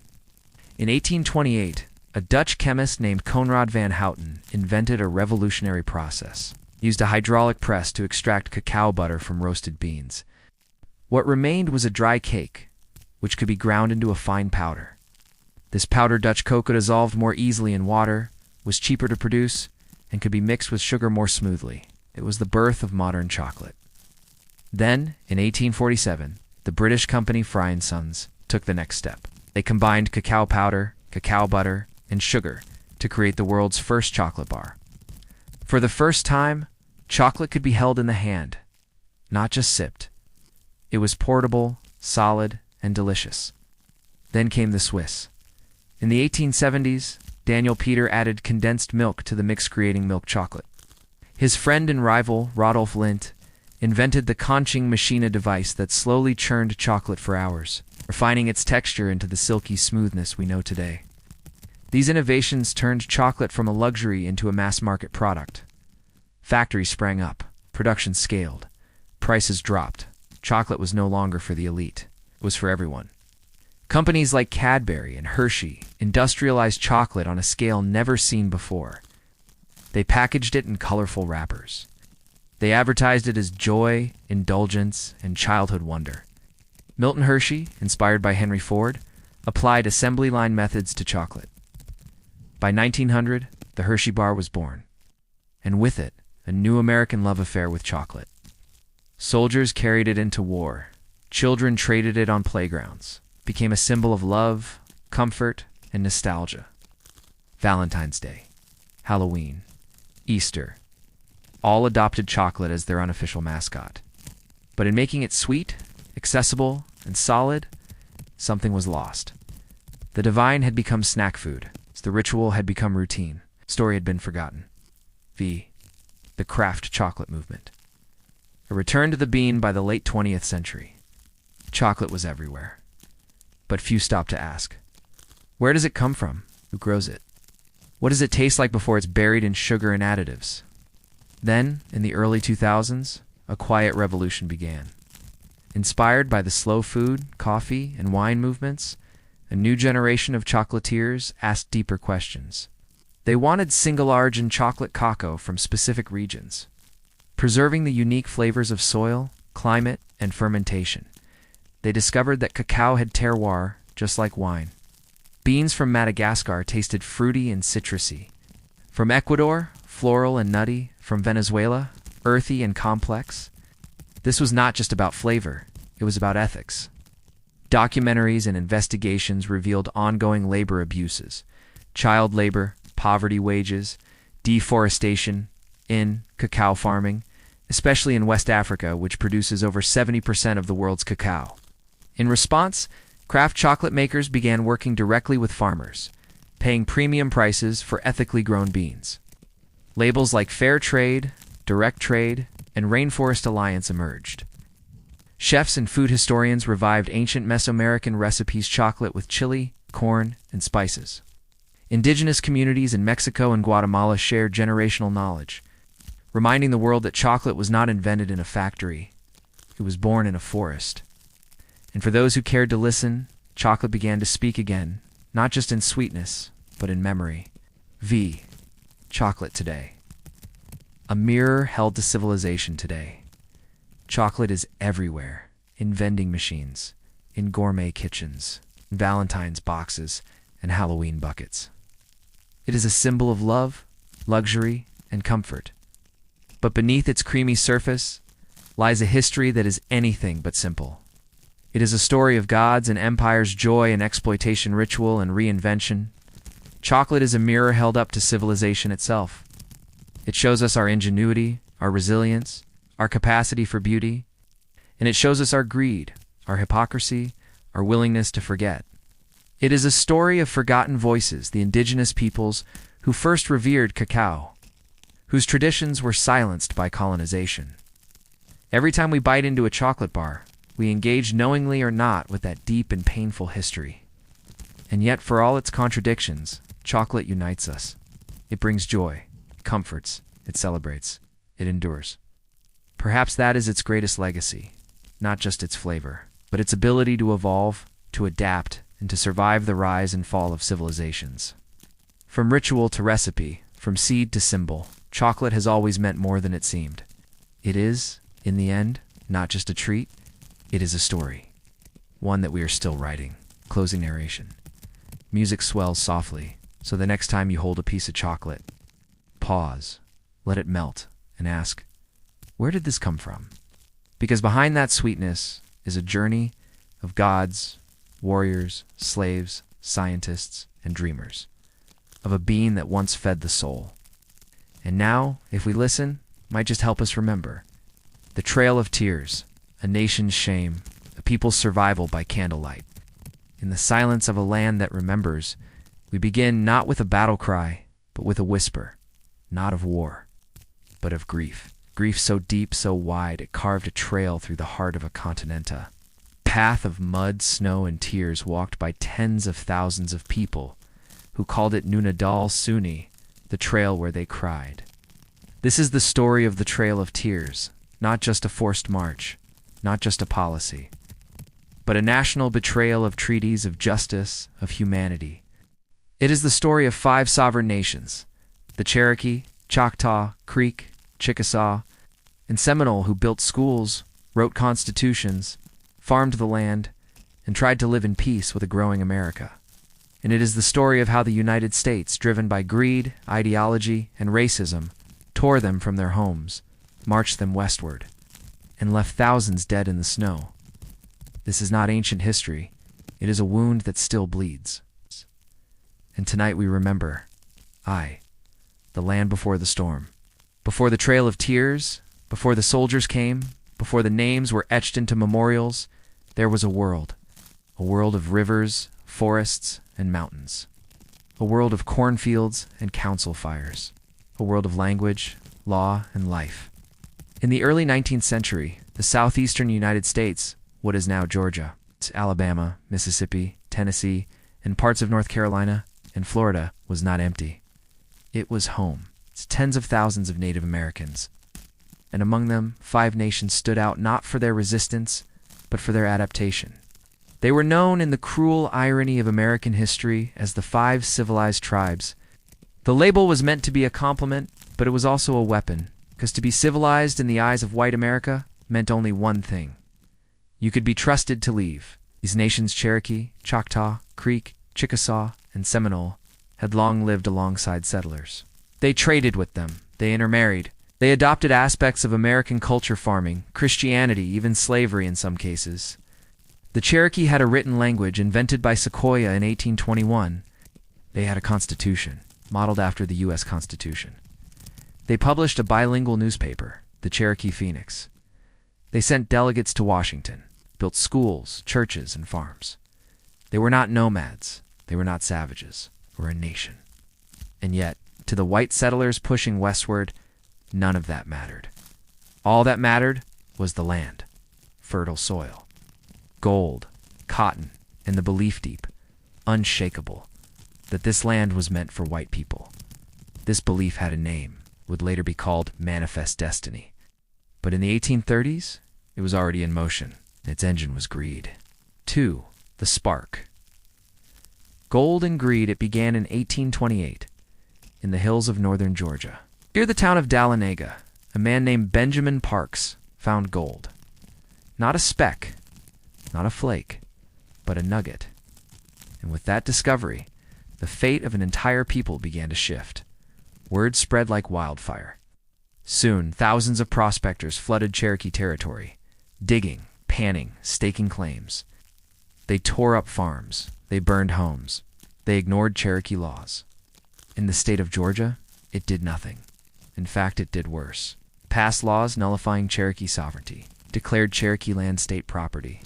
In 1828, a Dutch chemist named Konrad van Houten invented a revolutionary process. He used a hydraulic press to extract cacao butter from roasted beans. What remained was a dry cake, which could be ground into a fine powder. This powdered Dutch cocoa dissolved more easily in water, was cheaper to produce, and could be mixed with sugar more smoothly. It was the birth of modern chocolate. Then, in 1847, the British company Fry & Sons took the next step. They combined cacao powder, cacao butter, and sugar to create the world's first chocolate bar. For the first time, chocolate could be held in the hand, not just sipped. It was portable, solid, and delicious. Then came the Swiss. In the 1870s, Daniel Peter added condensed milk to the mix, creating milk chocolate. His friend and rival, Rodolphe Lindt, invented the conching machine, device that slowly churned chocolate for hours, refining its texture into the silky smoothness we know today. These innovations turned chocolate from a luxury into a mass-market product. Factories sprang up, production scaled, prices dropped. Chocolate was no longer for the elite. It was for everyone. Companies like Cadbury and Hershey industrialized chocolate on a scale never seen before. They packaged it in colorful wrappers. They advertised it as joy, indulgence, and childhood wonder. Milton Hershey, inspired by Henry Ford, applied assembly line methods to chocolate. By 1900, the Hershey bar was born, and with it, a new American love affair with chocolate. Soldiers carried it into war. Children traded it on playgrounds. It became a symbol of love, comfort, and nostalgia. Valentine's Day, Halloween, Easter, all adopted chocolate as their unofficial mascot. But in making it sweet, accessible, and solid, something was lost. The divine had become snack food. The ritual had become routine. Story had been forgotten. The craft chocolate movement. A return to the bean by the late 20th century. Chocolate was everywhere. But few stopped to ask, where does it come from? Who grows it? What does it taste like before it's buried in sugar and additives? Then, in the early 2000s, a quiet revolution began. Inspired by the slow food, coffee, and wine movements, a new generation of chocolatiers asked deeper questions. They wanted single-origin chocolate cacao from specific regions, preserving the unique flavors of soil, climate, and fermentation. They discovered that cacao had terroir, just like wine. Beans from Madagascar tasted fruity and citrusy. From Ecuador, floral and nutty. From Venezuela, earthy and complex. This was not just about flavor, it was about ethics. Documentaries and investigations revealed ongoing labor abuses, child labor, poverty wages, deforestation in cacao farming, especially in West Africa, which produces over 70% of the world's cacao. In response, craft chocolate makers began working directly with farmers, paying premium prices for ethically grown beans. Labels like Fair Trade, Direct Trade, and Rainforest Alliance emerged. Chefs and food historians revived ancient Mesoamerican recipes chocolate with chili, corn, and spices. Indigenous communities in Mexico and Guatemala shared generational knowledge, reminding the world that chocolate was not invented in a factory. It was born in a forest. And for those who cared to listen, chocolate began to speak again, not just in sweetness, but in memory. Chocolate today. A mirror held to civilization today. Chocolate is everywhere, in vending machines, in gourmet kitchens, in Valentine's boxes, and Halloween buckets. It is a symbol of love, luxury, and comfort. But beneath its creamy surface lies a history that is anything but simple. It is a story of gods and empires, joy and exploitation, ritual and reinvention. Chocolate is a mirror held up to civilization itself. It shows us our ingenuity, our resilience, our capacity for beauty, and it shows us our greed, our hypocrisy, our willingness to forget. It is a story of forgotten voices, the indigenous peoples who first revered cacao, whose traditions were silenced by colonization. Every time we bite into a chocolate bar, we engage knowingly or not with that deep and painful history. And yet, for all its contradictions, chocolate unites us. It brings joy, it comforts, it celebrates, it endures. Perhaps that is its greatest legacy, not just its flavor, but its ability to evolve, to adapt, and to survive the rise and fall of civilizations. From ritual to recipe, from seed to symbol, chocolate has always meant more than it seemed. It is, in the end, not just a treat, it is a story. One that we are still writing. Closing narration. Music swells softly, so the next time you hold a piece of chocolate, pause, let it melt, and ask, where did this come from? Because behind that sweetness is a journey of gods, warriors, slaves, scientists, and dreamers, of a being that once fed the soul. And now, if we listen, might just help us remember. The Trail of Tears, a nation's shame, a people's survival by candlelight. In the silence of a land that remembers, we begin not with a battle cry, but with a whisper, not of war, but of grief. Grief so deep, so wide, it carved a trail through the heart of a continenta. Path of mud, snow, and tears walked by tens of thousands of people who called it Nunadal Suni, the trail where they cried. This is the story of the Trail of Tears, not just a forced march, not just a policy, but a national betrayal of treaties, of justice, of humanity. It is the story of 5 sovereign nations, the Cherokee, Choctaw, Creek, Chickasaw, and Seminole, who built schools, wrote constitutions, farmed the land, and tried to live in peace with a growing America. And it is the story of how the United States, driven by greed, ideology, and racism, tore them from their homes, marched them westward, and left thousands dead in the snow. This is not ancient history. It is a wound that still bleeds. And tonight we remember, the land before the storm. Before the Trail of Tears, before the soldiers came, before the names were etched into memorials, there was a world of rivers, forests, and mountains. A world of cornfields and council fires. A world of language, law, and life. In the early 19th century, the southeastern United States, what is now Georgia, Alabama, Mississippi, Tennessee, and parts of North Carolina and Florida, was not empty. It was home to tens of thousands of Native Americans. And among them, 5 nations stood out not for their resistance, but for their adaptation. They were known in the cruel irony of American history as the 5 civilized tribes. The label was meant to be a compliment, but it was also a weapon, because to be civilized in the eyes of white America meant only one thing. You could be trusted to leave. These nations, Cherokee, Choctaw, Creek, Chickasaw, and Seminole, had long lived alongside settlers. They traded with them. They intermarried. They adopted aspects of American culture, farming, Christianity, even slavery in some cases. The Cherokee had a written language invented by Sequoyah in 1821. They had a constitution, modeled after the U.S. Constitution. They published a bilingual newspaper, the Cherokee Phoenix. They sent delegates to Washington, built schools, churches, and farms. They were not nomads. They were not savages. They were a nation. And yet, to the white settlers pushing westward, none of that mattered. All that mattered was the land, fertile soil, gold, cotton, and the belief deep, unshakable, that this land was meant for white people. This belief had a name, would later be called manifest destiny. But in the 1830s, it was already in motion. Its engine was greed. 2. The spark. Gold and greed, it began in 1828, in the hills of northern Georgia. Near the town of Dahlonega, a man named Benjamin Parks found gold. Not a speck, not a flake, but a nugget. And with that discovery, the fate of an entire people began to shift. Word spread like wildfire. Soon, thousands of prospectors flooded Cherokee territory, digging, panning, staking claims. They tore up farms. They burned homes. They ignored Cherokee laws. In the state of Georgia, it did nothing. In fact, it did worse. Passed laws nullifying Cherokee sovereignty, declared Cherokee land state property.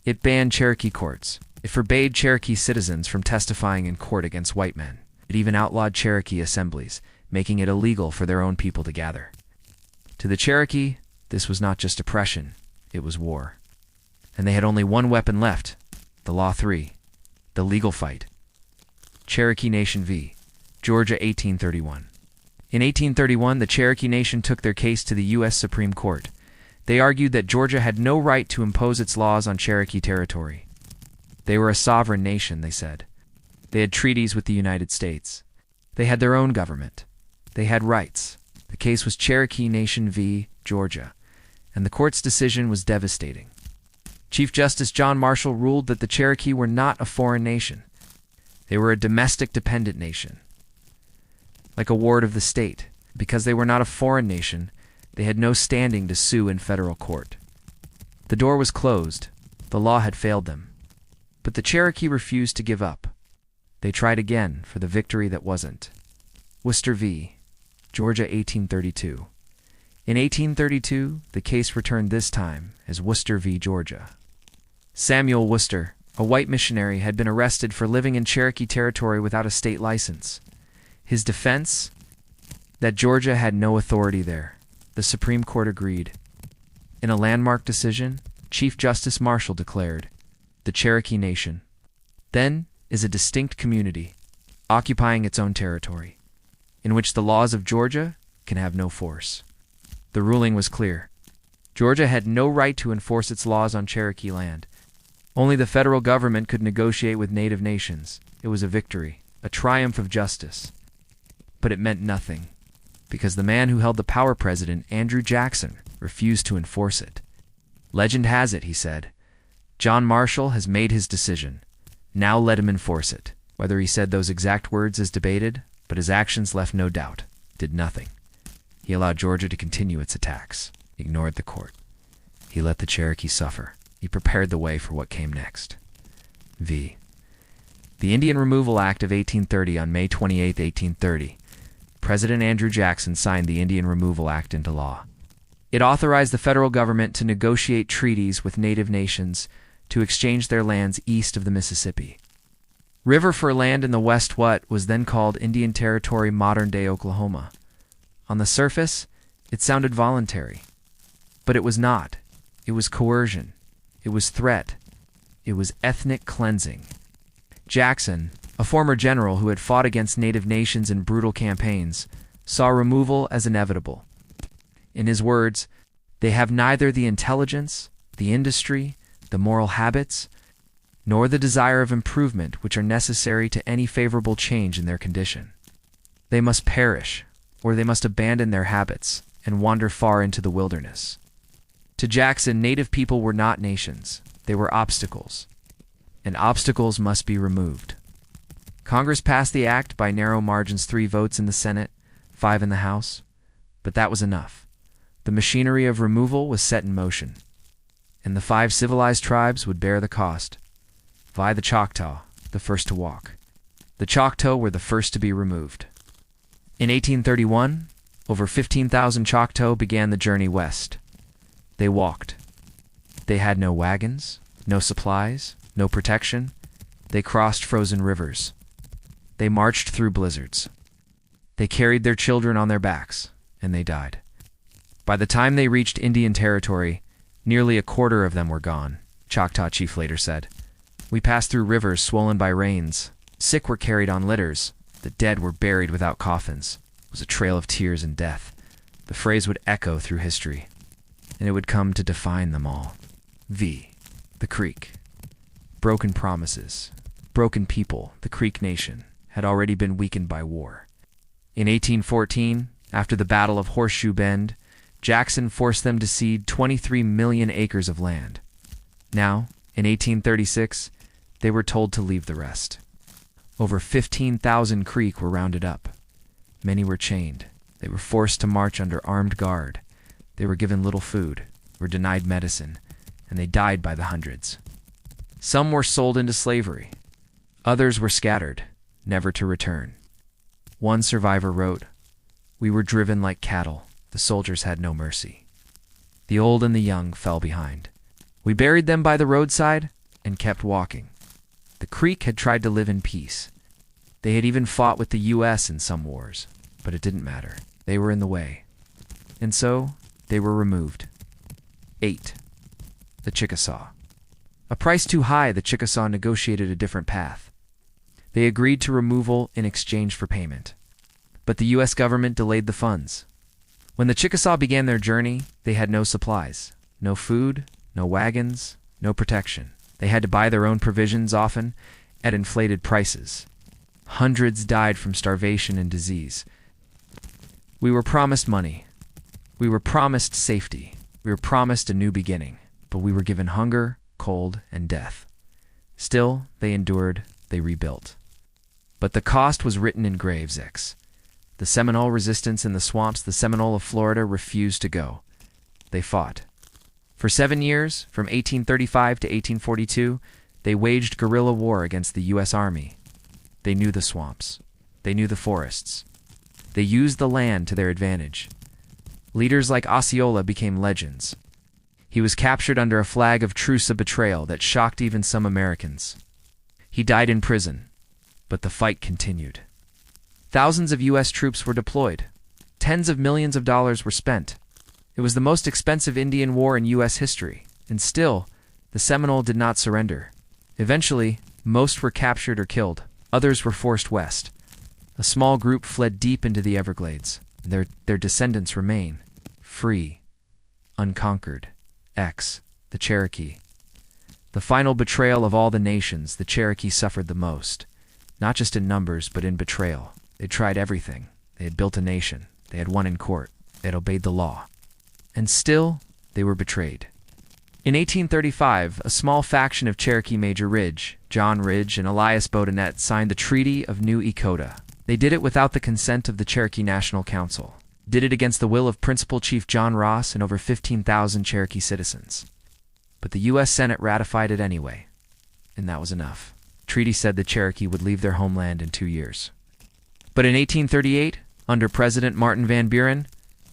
It banned Cherokee courts. It forbade Cherokee citizens from testifying in court against white men. It even outlawed Cherokee assemblies, making it illegal for their own people to gather. To the Cherokee, this was not just oppression, it was war. And they had only one weapon left, the Law 3, the legal fight. Cherokee Nation v. Georgia, 1831. In 1831, the Cherokee Nation took their case to the U.S. Supreme Court. They argued that Georgia had no right to impose its laws on Cherokee territory. They were a sovereign nation, they said. They had treaties with the United States. They had their own government. They had rights. The case was Cherokee Nation v. Georgia, and the court's decision was devastating. Chief Justice John Marshall ruled that the Cherokee were not a foreign nation. They were a domestic dependent nation, like a ward of the state. Because they were not a foreign nation, they had no standing to sue in federal court. The door was closed. The law had failed them. But the Cherokee refused to give up. They tried again for the victory that wasn't. Worcester v. Georgia, 1832. In 1832, the case returned this time as Worcester v. Georgia. Samuel Worcester, a white missionary, had been arrested for living in Cherokee territory without a state license. His defense? That Georgia had no authority there. The Supreme Court agreed. In a landmark decision, Chief Justice Marshall declared, "The Cherokee Nation, then, is a distinct community, occupying its own territory, in which the laws of Georgia can have no force." The ruling was clear. Georgia had no right to enforce its laws on Cherokee land. Only the federal government could negotiate with native nations. It was a victory, a triumph of justice. But it meant nothing, because the man who held the power, President Andrew Jackson, refused to enforce it. "Legend has it," he said, "John Marshall has made his decision. Now let him enforce it." Whether he said those exact words is debated, but his actions left no doubt, did nothing. He allowed Georgia to continue its attacks, ignored the court. He let the Cherokee suffer. He prepared the way for what came next. V. The Indian Removal Act of 1830. On May 28, 1830, President Andrew Jackson signed the Indian Removal Act into law. It authorized the federal government to negotiate treaties with native nations to exchange their lands east of the Mississippi. River for land in the West, what was then called Indian Territory, modern-day Oklahoma. On the surface, it sounded voluntary. But it was not. It was coercion. It was threat. It was ethnic cleansing. Jackson, a former general who had fought against native nations in brutal campaigns, saw removal as inevitable. In his words, "They have neither the intelligence, the industry, the moral habits, nor the desire of improvement which are necessary to any favorable change in their condition. They must perish, or they must abandon their habits and wander far into the wilderness." To Jackson, native people were not nations. They were obstacles, and obstacles must be removed. Congress passed the act by narrow margins, 3 votes in the Senate, 5 in the House, but that was enough. The machinery of removal was set in motion, and the 5 civilized tribes would bear the cost. Vi the Choctaw, the first to walk. The Choctaw were the first to be removed. In 1831, over 15,000 Choctaw began the journey west. They walked. They had no wagons, no supplies, no protection. They crossed frozen rivers. They marched through blizzards. They carried their children on their backs, and they died. By the time they reached Indian Territory, nearly a quarter of them were gone, Choctaw chief later said. We passed through rivers swollen by rains. Sick were carried on litters. The dead were buried without coffins. It was a trail of tears and death. The phrase would echo through history, and it would come to define them all. The Creek. Broken promises. Broken people. The Creek Nation had already been weakened by war. In 1814, after the Battle of Horseshoe Bend, Jackson forced them to cede 23 million acres of land. Now, in 1836, they were told to leave the rest. Over 15,000 Creek were rounded up. Many were chained. They were forced to march under armed guard. They were given little food, were denied medicine, and they died by the hundreds. Some were sold into slavery. Others were scattered, never to return. One survivor wrote, "We were driven like cattle. The soldiers had no mercy. The old and the young fell behind. We buried them by the roadside and kept walking." The Creek had tried to live in peace. They had even fought with the U.S. in some wars, but it didn't matter. They were in the way. And so, they were removed. 8. The Chickasaw. A price too high, the Chickasaw negotiated a different path. They agreed to removal in exchange for payment. But the U.S. government delayed the funds. When the Chickasaw began their journey, they had no supplies, no food, no wagons, no protection. They had to buy their own provisions, often at inflated prices. Hundreds died from starvation and disease. We were promised money. We were promised safety. We were promised a new beginning. But we were given hunger, cold, and death. Still, they endured, they rebuilt. But the cost was written in graves. The Seminole resistance in the swamps, the Seminole of Florida, refused to go. They fought. For 7 years, from 1835 to 1842, they waged guerrilla war against the U.S. Army. They knew the swamps. They knew the forests. They used the land to their advantage. Leaders like Osceola became legends. He was captured under a flag of truce, a betrayal that shocked even some Americans. He died in prison, but the fight continued. Thousands of U.S. troops were deployed. Tens of millions of dollars were spent. It was the most expensive Indian war in U.S. history, and still, the Seminole did not surrender. Eventually, most were captured or killed. Others were forced west. A small group fled deep into the Everglades. Their descendants remain, free, unconquered. The Cherokee. The final betrayal of all the nations, the Cherokee suffered the most. Not just in numbers, but in betrayal. They tried everything. They had built a nation. They had won in court. They had obeyed the law. And still, they were betrayed. In 1835, a small faction of Cherokee Major Ridge, John Ridge, and Elias Boudinette signed the Treaty of New Echota. They did it without the consent of the Cherokee National Council. Did it against the will of Principal Chief John Ross and over 15,000 Cherokee citizens. But the U.S. Senate ratified it anyway, and that was enough. The treaty said the Cherokee would leave their homeland in 2 years. But in 1838, under President Martin Van Buren,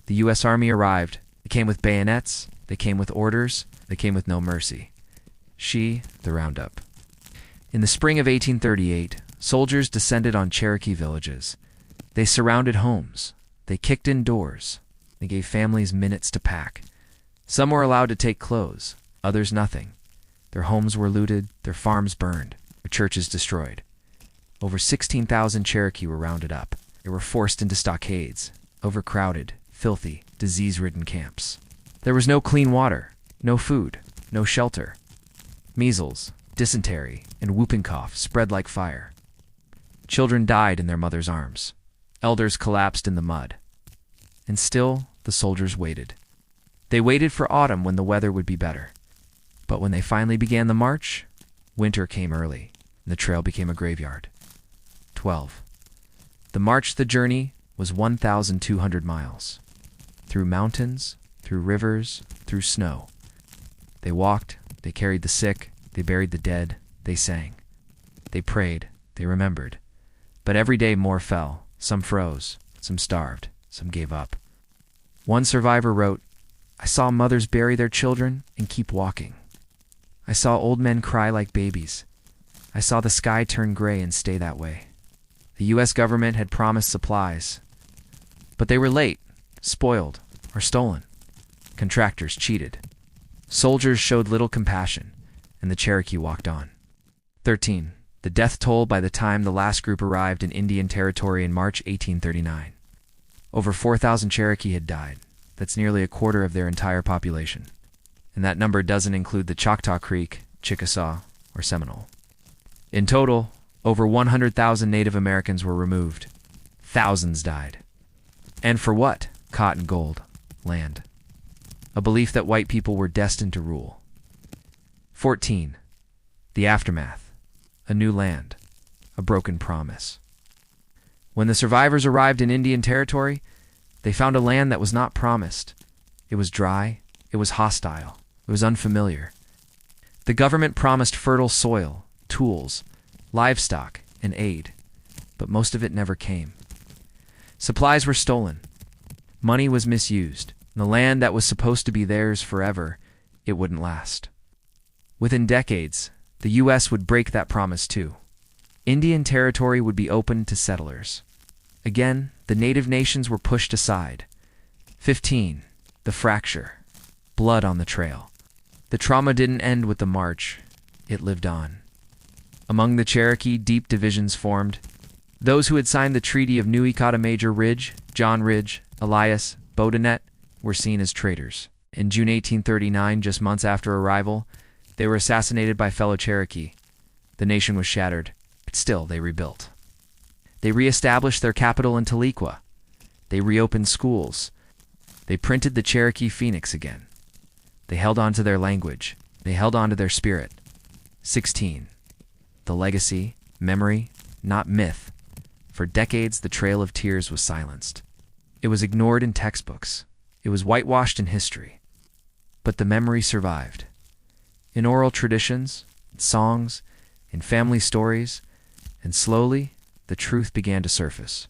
the U.S. Army arrived. They came with bayonets, they came with orders, they came with no mercy. The roundup. In the spring of 1838, soldiers descended on Cherokee villages. They surrounded homes. They kicked in doors. They gave families minutes to pack. Some were allowed to take clothes, others nothing. Their homes were looted, their farms burned, their churches destroyed. Over 16,000 Cherokee were rounded up. They were forced into stockades, overcrowded, filthy, disease-ridden camps. There was no clean water, no food, no shelter. Measles, dysentery, and whooping cough spread like fire. Children died in their mothers' arms. Elders collapsed in the mud. And still, the soldiers waited. They waited for autumn when the weather would be better. But when they finally began the march, winter came early, and the trail became a graveyard. 12. The journey, was 1,200 miles. Through mountains, through rivers, through snow. They walked, they carried the sick, they buried the dead, they sang. They prayed, they remembered. But every day more fell. Some froze, some starved, some gave up. One survivor wrote, "I saw mothers bury their children and keep walking. I saw old men cry like babies. I saw the sky turn gray and stay that way." The U.S. government had promised supplies, but they were late, spoiled, or stolen. Contractors cheated. Soldiers showed little compassion, and the Cherokee walked on. 13. The death toll by the time the last group arrived in Indian Territory in March 1839. Over 4,000 Cherokee had died. That's nearly a quarter of their entire population. And that number doesn't include the Choctaw Creek, Chickasaw, or Seminole. In total, over 100,000 Native Americans were removed. Thousands died. And for what? Cotton, gold, land. A belief that white people were destined to rule. 14. The aftermath. A new land. A broken promise. When the survivors arrived in Indian Territory, they found a land that was not promised. It was dry. It was hostile. It was unfamiliar. The government promised fertile soil, tools, livestock, and aid, but most of it never came. Supplies were stolen. Money was misused. The land that was supposed to be theirs forever, it wouldn't last. Within decades, the U.S. would break that promise too. Indian Territory would be open to settlers. Again, the native nations were pushed aside. 15. The fracture. Blood on the trail. The trauma didn't end with the march. It lived on. Among the Cherokee, deep divisions formed. Those who had signed the Treaty of New Ecota Major Ridge, John Ridge, Elias, Boudinette, were seen as traitors. In June 1839, just months after arrival, they were assassinated by fellow Cherokee. The nation was shattered, but still they rebuilt. They reestablished their capital in Tahlequah. They reopened schools. They printed the Cherokee Phoenix again. They held on to their language. They held on to their spirit. 16. The legacy, memory, not myth. For decades, the Trail of Tears was silenced. It was ignored in textbooks. It was whitewashed in history. But the memory survived. In oral traditions, in songs, in family stories, and slowly, the truth began to surface.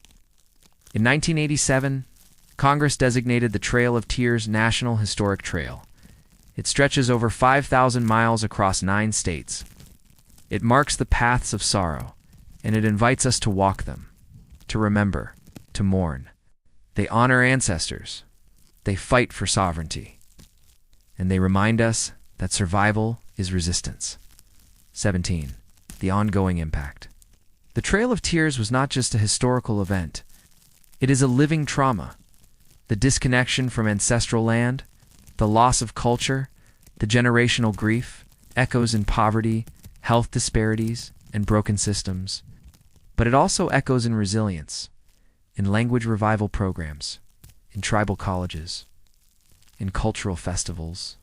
In 1987, Congress designated the Trail of Tears National Historic Trail. It stretches over 5,000 miles across 9 states. It marks the paths of sorrow, and it invites us to walk them, to remember, to mourn. They honor ancestors. They fight for sovereignty. And they remind us that survival is resistance. 17. The ongoing impact. The Trail of Tears was not just a historical event. It is a living trauma. The disconnection from ancestral land, the loss of culture, the generational grief, echoes in poverty, health disparities, and broken systems. But it also echoes in resilience, in language revival programs, in tribal colleges, in cultural festivals.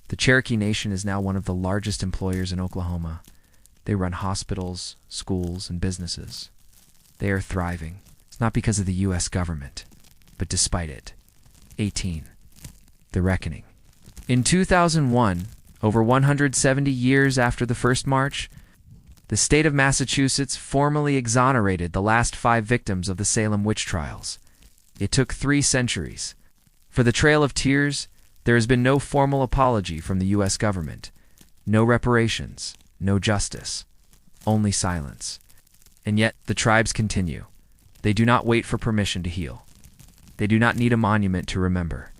The Cherokee Nation is now one of the largest employers in Oklahoma. They run hospitals, schools, and businesses. They are thriving. It's not because of the U.S. government, but despite it. 18. The reckoning. In 2001, over 170 years after the first march, the state of Massachusetts formally exonerated the last 5 victims of the Salem witch trials. It took 3 centuries. For the Trail of Tears, there has been no formal apology from the U.S. government. No reparations, no justice, only silence. And yet, the tribes continue. They do not wait for permission to heal. They do not need a monument to remember.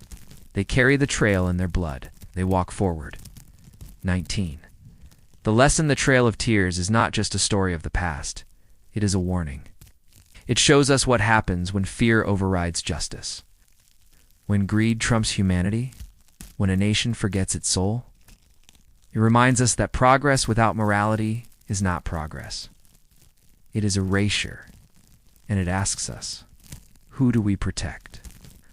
They carry the trail in their blood. They walk forward. 19. The lesson, the Trail of Tears, is not just a story of the past. It is a warning. It shows us what happens when fear overrides justice. When greed trumps humanity, when a nation forgets its soul. It reminds us that progress without morality is not progress. It is erasure. And it asks us, who do we protect?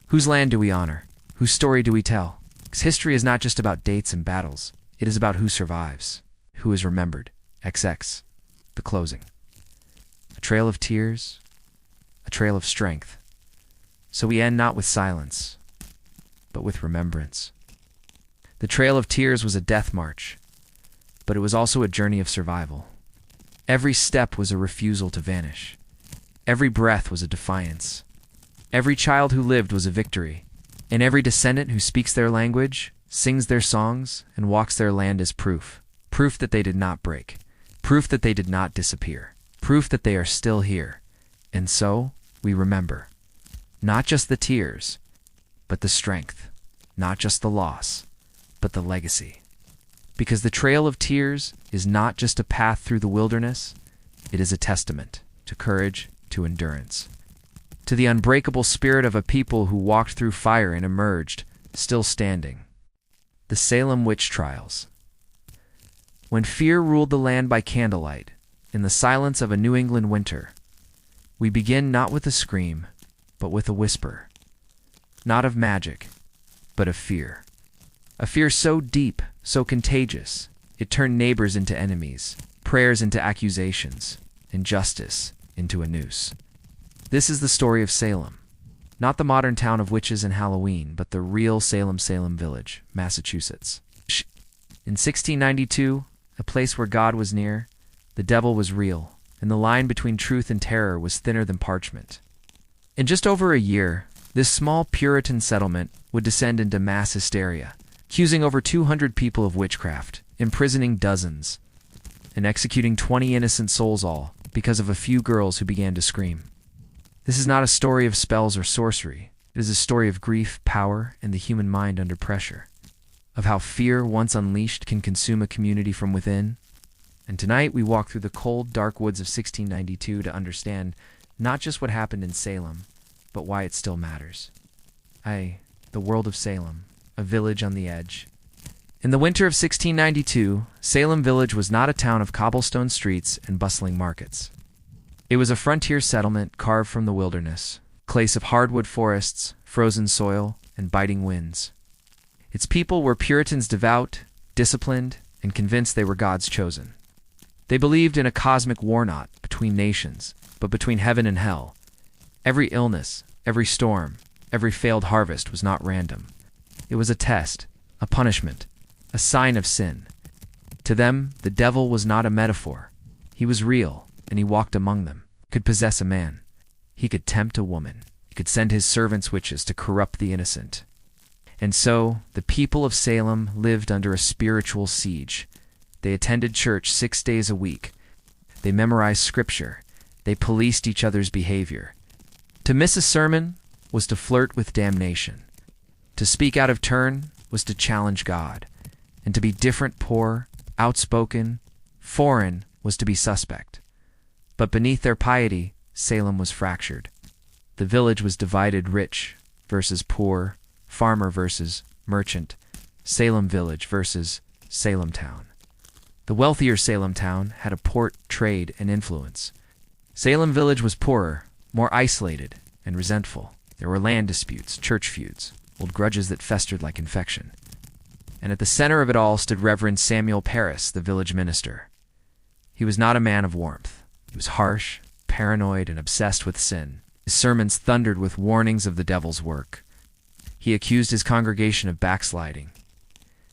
Whose land do we honor? Whose story do we tell? Because history is not just about dates and battles. It is about who survives, who is remembered. XX. The closing. A trail of tears, a trail of strength. So we end not with silence, but with remembrance. The Trail of Tears was a death march, but it was also a journey of survival. Every step was a refusal to vanish. Every breath was a defiance. Every child who lived was a victory. And every descendant who speaks their language, sings their songs, and walks their land is proof. Proof that they did not break. Proof that they did not disappear. Proof that they are still here. And so, we remember. Not just the tears, but the strength. Not just the loss, but the legacy. Because the trail of tears is not just a path through the wilderness, it is a testament to courage, to endurance, to the unbreakable spirit of a people who walked through fire and emerged, still standing. The Salem witch trials. When fear ruled the land by candlelight, in the silence of a New England winter, we begin not with a scream, but with a whisper. Not of magic, but of fear. A fear so deep, so contagious, it turned neighbors into enemies, prayers into accusations, and justice into a noose. This is the story of Salem. Not the modern town of witches and Halloween, but the real Salem village, Massachusetts. In 1692, a place where God was near, the devil was real, and the line between truth and terror was thinner than parchment. In just over a year, this small Puritan settlement would descend into mass hysteria, accusing over 200 people of witchcraft, imprisoning dozens, and executing 20 innocent souls, all because of a few girls who began to scream. This is not a story of spells or sorcery. It is a story of grief, power, and the human mind under pressure, of how fear, once unleashed, can consume a community from within. And tonight we walk through the cold, dark woods of 1692 to understand not just what happened in Salem, but why it still matters. The world of Salem, a village on the edge. In the winter of 1692, Salem village was not a town of cobblestone streets and bustling markets. It was a frontier settlement carved from the wilderness, a place of hardwood forests, frozen soil, and biting winds. Its people were Puritans, devout, disciplined, and convinced they were God's chosen. They believed in a cosmic war not between nations, but between heaven and hell. Every illness, every storm, every failed harvest was not random. It was a test, a punishment, a sign of sin. To them, the devil was not a metaphor. He was real, and he walked among them, could possess a man. He could tempt a woman. He could send his servants witches to corrupt the innocent. And so, the people of Salem lived under a spiritual siege. They attended church 6 days a week. They memorized scripture. They policed each other's behavior. To miss a sermon was to flirt with damnation. To speak out of turn was to challenge God. And to be different, poor, outspoken, foreign was to be suspect. But beneath their piety, Salem was fractured. The village was divided: rich versus poor, farmer versus merchant, Salem village versus Salem town. The wealthier Salem town had a port, trade, and influence. Salem village was poorer, more isolated, and resentful. There were land disputes, church feuds, old grudges that festered like infection. And at the center of it all stood Reverend Samuel Parris, the village minister. He was not a man of warmth. He was harsh, paranoid, and obsessed with sin. His sermons thundered with warnings of the devil's work. He accused his congregation of backsliding.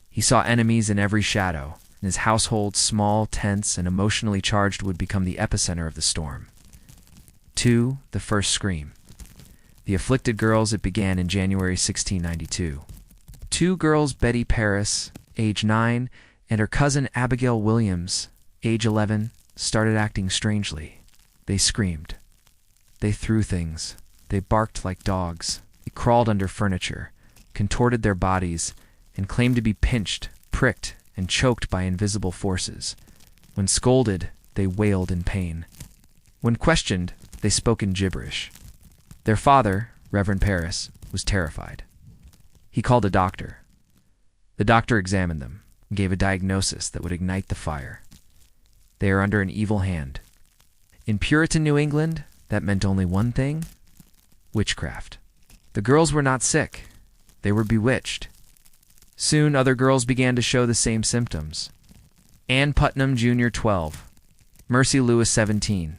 He saw enemies in every shadow, and his household, small, tense, and emotionally charged, would become the epicenter of the storm. 2. The first scream. The afflicted girls. It began in January 1692. 2 girls, Betty Parris, age 9, and her cousin Abigail Williams, age 11, started acting strangely. They screamed. They threw things. They barked like dogs. They crawled under furniture, contorted their bodies, and claimed to be pinched, pricked, and choked by invisible forces. When scolded, they wailed in pain. When questioned, they spoke in gibberish. Their father, Reverend Parris, was terrified. He called a doctor. The doctor examined them and gave a diagnosis that would ignite the fire. They are under an evil hand. In Puritan New England, that meant only one thing: witchcraft. The girls were not sick. They were bewitched. Soon other girls began to show the same symptoms. Ann Putnam Jr., 12. Mercy Lewis, 17.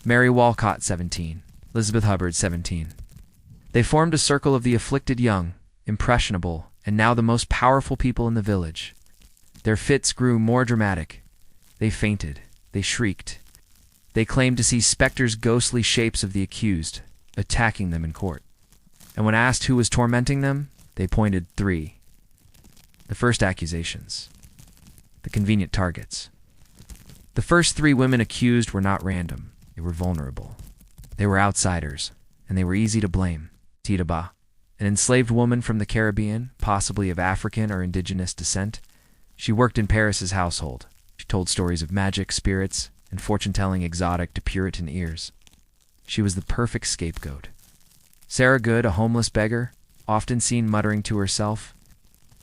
Mary Walcott, 17. Elizabeth Hubbard, 17. They formed a circle of the afflicted young, impressionable, and now the most powerful people in the village. Their fits grew more dramatic. They fainted. They shrieked. They claimed to see specters, ghostly shapes of the accused, attacking them in court. And when asked who was tormenting them, they pointed three. The first accusations. The convenient targets. The first three women accused were not random. They were vulnerable. They were outsiders, and they were easy to blame. Tituba, an enslaved woman from the Caribbean, possibly of African or indigenous descent. She worked in Paris's household. She told stories of magic, spirits, and fortune-telling exotic to Puritan ears. She was the perfect scapegoat. Sarah Good, a homeless beggar, often seen muttering to herself.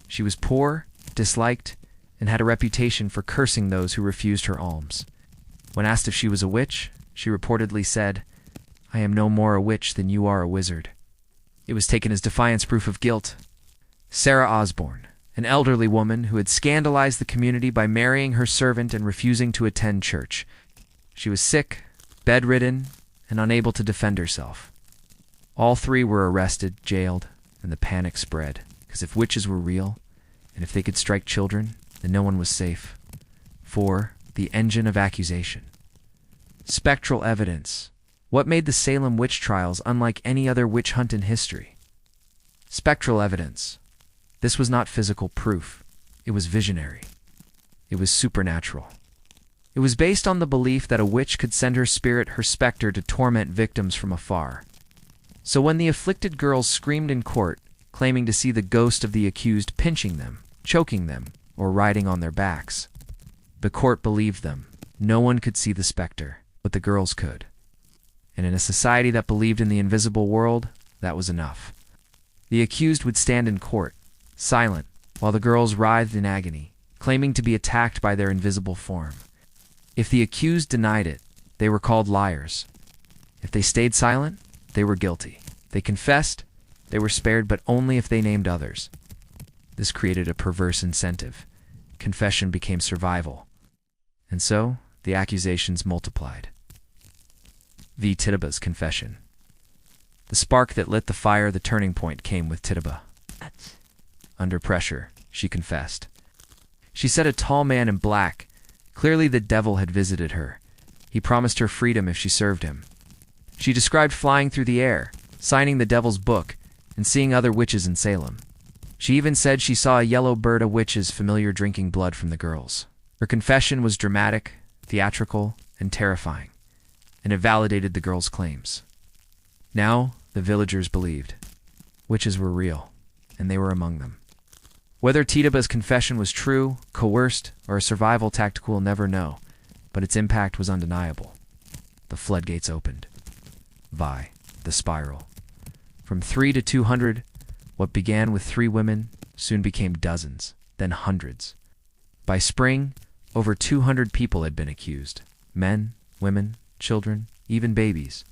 She was poor, disliked, and had a reputation for cursing those who refused her alms. When asked if she was a witch, she reportedly said, "I am no more a witch than you are a wizard." It was taken as defiance proof of guilt. Sarah Osborne, an elderly woman who had scandalized the community by marrying her servant and refusing to attend church. She was sick, bedridden, and unable to defend herself. All three were arrested, jailed, and the panic spread, because if witches were real, and if they could strike children, then no one was safe. 4. The engine of accusation. Spectral evidence. What made the Salem witch trials unlike any other witch hunt in history? Spectral evidence. This was not physical proof. It was visionary. It was supernatural. It was based on the belief that a witch could send her spirit, her specter, to torment victims from afar. So when the afflicted girls screamed in court, claiming to see the ghost of the accused pinching them, choking them, or riding on their backs, the court believed them. No one could see the specter, but the girls could. And in a society that believed in the invisible world, that was enough. The accused would stand in court, silent, while the girls writhed in agony, claiming to be attacked by their invisible form. If the accused denied it, they were called liars. If they stayed silent, they were guilty. They confessed, they were spared, but only if they named others. This created a perverse incentive. Confession became survival. And so, the accusations multiplied. V. Tituba's confession. The spark that lit the fire, the turning point, came with Tituba. Under pressure, she confessed. She said a tall man in black, clearly the devil, had visited her. He promised her freedom if she served him. She described flying through the air, signing the devil's book, and seeing other witches in Salem. She even said she saw a yellow bird, a witch's familiar, drinking blood from the girls. Her confession was dramatic, theatrical, and terrifying, and it validated the girls' claims. Now, the villagers believed. Witches were real, and they were among them. Whether Tituba's confession was true, coerced, or a survival tactic, we'll never know, but its impact was undeniable. The floodgates opened. The spiral. From 3 to 200, what began with 3 women soon became dozens, then hundreds. By spring, over 200 people had been accused. Men, women, children, even babies.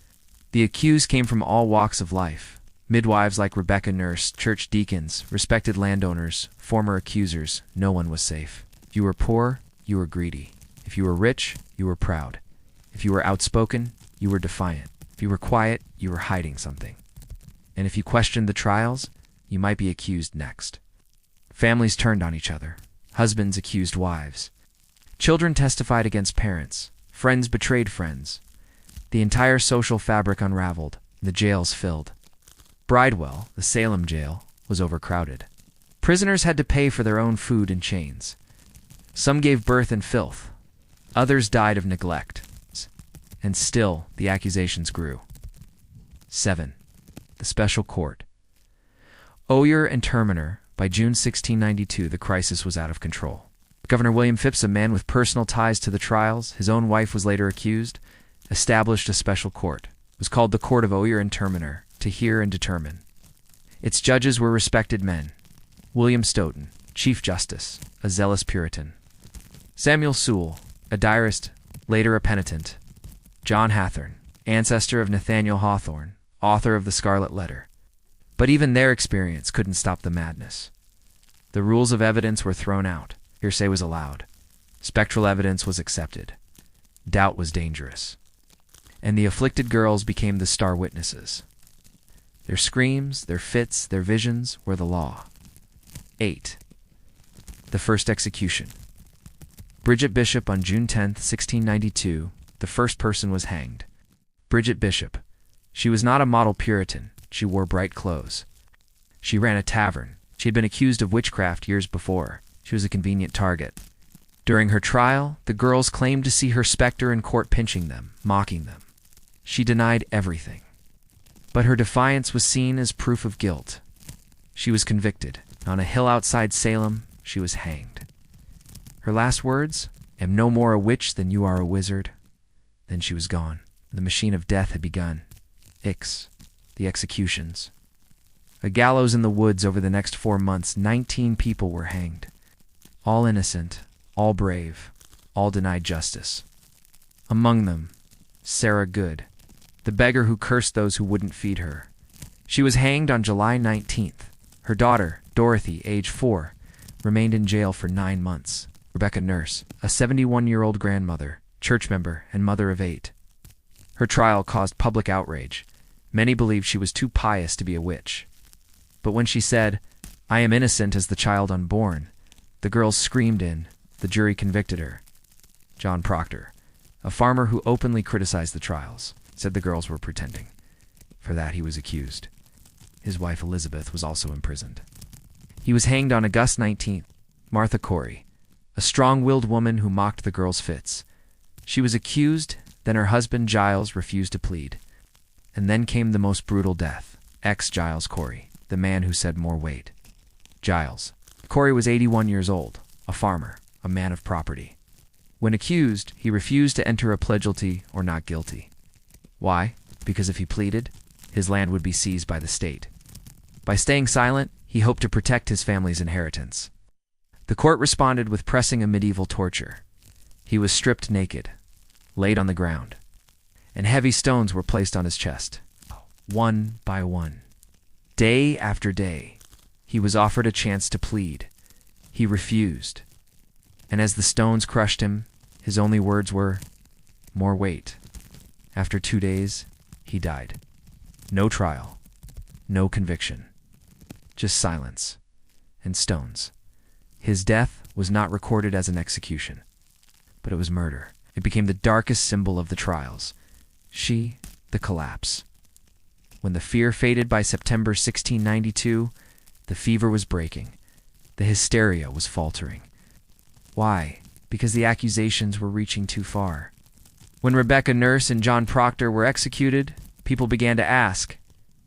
The accused came from all walks of life. Midwives like Rebecca Nurse, church deacons, respected landowners, former accusers. No one was safe. If you were poor, you were greedy. If you were rich, you were proud. If you were outspoken, you were defiant. If you were quiet, you were hiding something. And if you questioned the trials, you might be accused next. Families turned on each other. Husbands accused wives. Children testified against parents. Friends betrayed friends. The entire social fabric unraveled. The jails filled. Bridewell, the Salem jail, was overcrowded. Prisoners had to pay for their own food in chains. Some gave birth in filth. Others died of neglect. And still, the accusations grew. 7. The Special Court. Oyer and Terminer. By June 1692, the crisis was out of control. Governor William Phipps, a man with personal ties to the trials, his own wife was later accused, established a special court. It was called the Court of Oyer and Terminer, to hear and determine. Its judges were respected men. William Stoughton, Chief Justice, a zealous Puritan. Samuel Sewell, a diarist, later a penitent. John Hathorne, ancestor of Nathaniel Hawthorne, author of the Scarlet Letter. But even their experience couldn't stop the madness. The rules of evidence were thrown out. Hearsay was allowed. Spectral evidence was accepted. Doubt was dangerous. And the afflicted girls became the star witnesses. Their screams, their fits, their visions were the law. 8. The first execution. Bridget Bishop on June 10, 1692, the first person was hanged. Bridget Bishop. She was not a model Puritan. She wore bright clothes. She ran a tavern. She had been accused of witchcraft years before. She was a convenient target. During her trial, the girls claimed to see her specter in court pinching them, mocking them. She denied everything. But her defiance was seen as proof of guilt. She was convicted. On a hill outside Salem, she was hanged. Her last words, "Am no more a witch than you are a wizard." Then she was gone. The machine of death had begun. The executions. A gallows in the woods. Over the next 4 months, 19 people were hanged. All innocent, all brave, all denied justice. Among them, Sarah Good, the beggar who cursed those who wouldn't feed her. She was hanged on July 19th. Her daughter, Dorothy, age 4, remained in jail for 9 months. Rebecca Nurse, a 71-year-old grandmother, church member, and mother of 8. Her trial caused public outrage. Many believed she was too pious to be a witch. But when she said, "I am innocent as the child unborn," the girls screamed in. The jury convicted her. John Proctor, a farmer who openly criticized the trials, said the girls were pretending. For that he was accused. His wife Elizabeth was also imprisoned. He was hanged on August 19th. Martha Corey, a strong-willed woman who mocked the girls' fits. She was accused, then her husband Giles refused to plead. And then came the most brutal death. Giles Corey, the man who said more weight. Giles. Corey was 81 years old, a farmer, a man of property. When accused, he refused to enter a pleadulty or not guilty. Why? Because if he pleaded, his land would be seized by the state. By staying silent, he hoped to protect his family's inheritance. The court responded with pressing a medieval torture. He was stripped naked, laid on the ground, and heavy stones were placed on his chest, one by one. Day after day, he was offered a chance to plead. He refused. And as the stones crushed him, his only words were, "More weight." After 2 days, he died. No trial, no conviction, just silence and stones. His death was not recorded as an execution, but it was murder. It became the darkest symbol of the trials. The collapse. When the fear faded by September 1692, the fever was breaking. The hysteria was faltering. Why? Because the accusations were reaching too far. When Rebecca Nurse and John Proctor were executed, people began to ask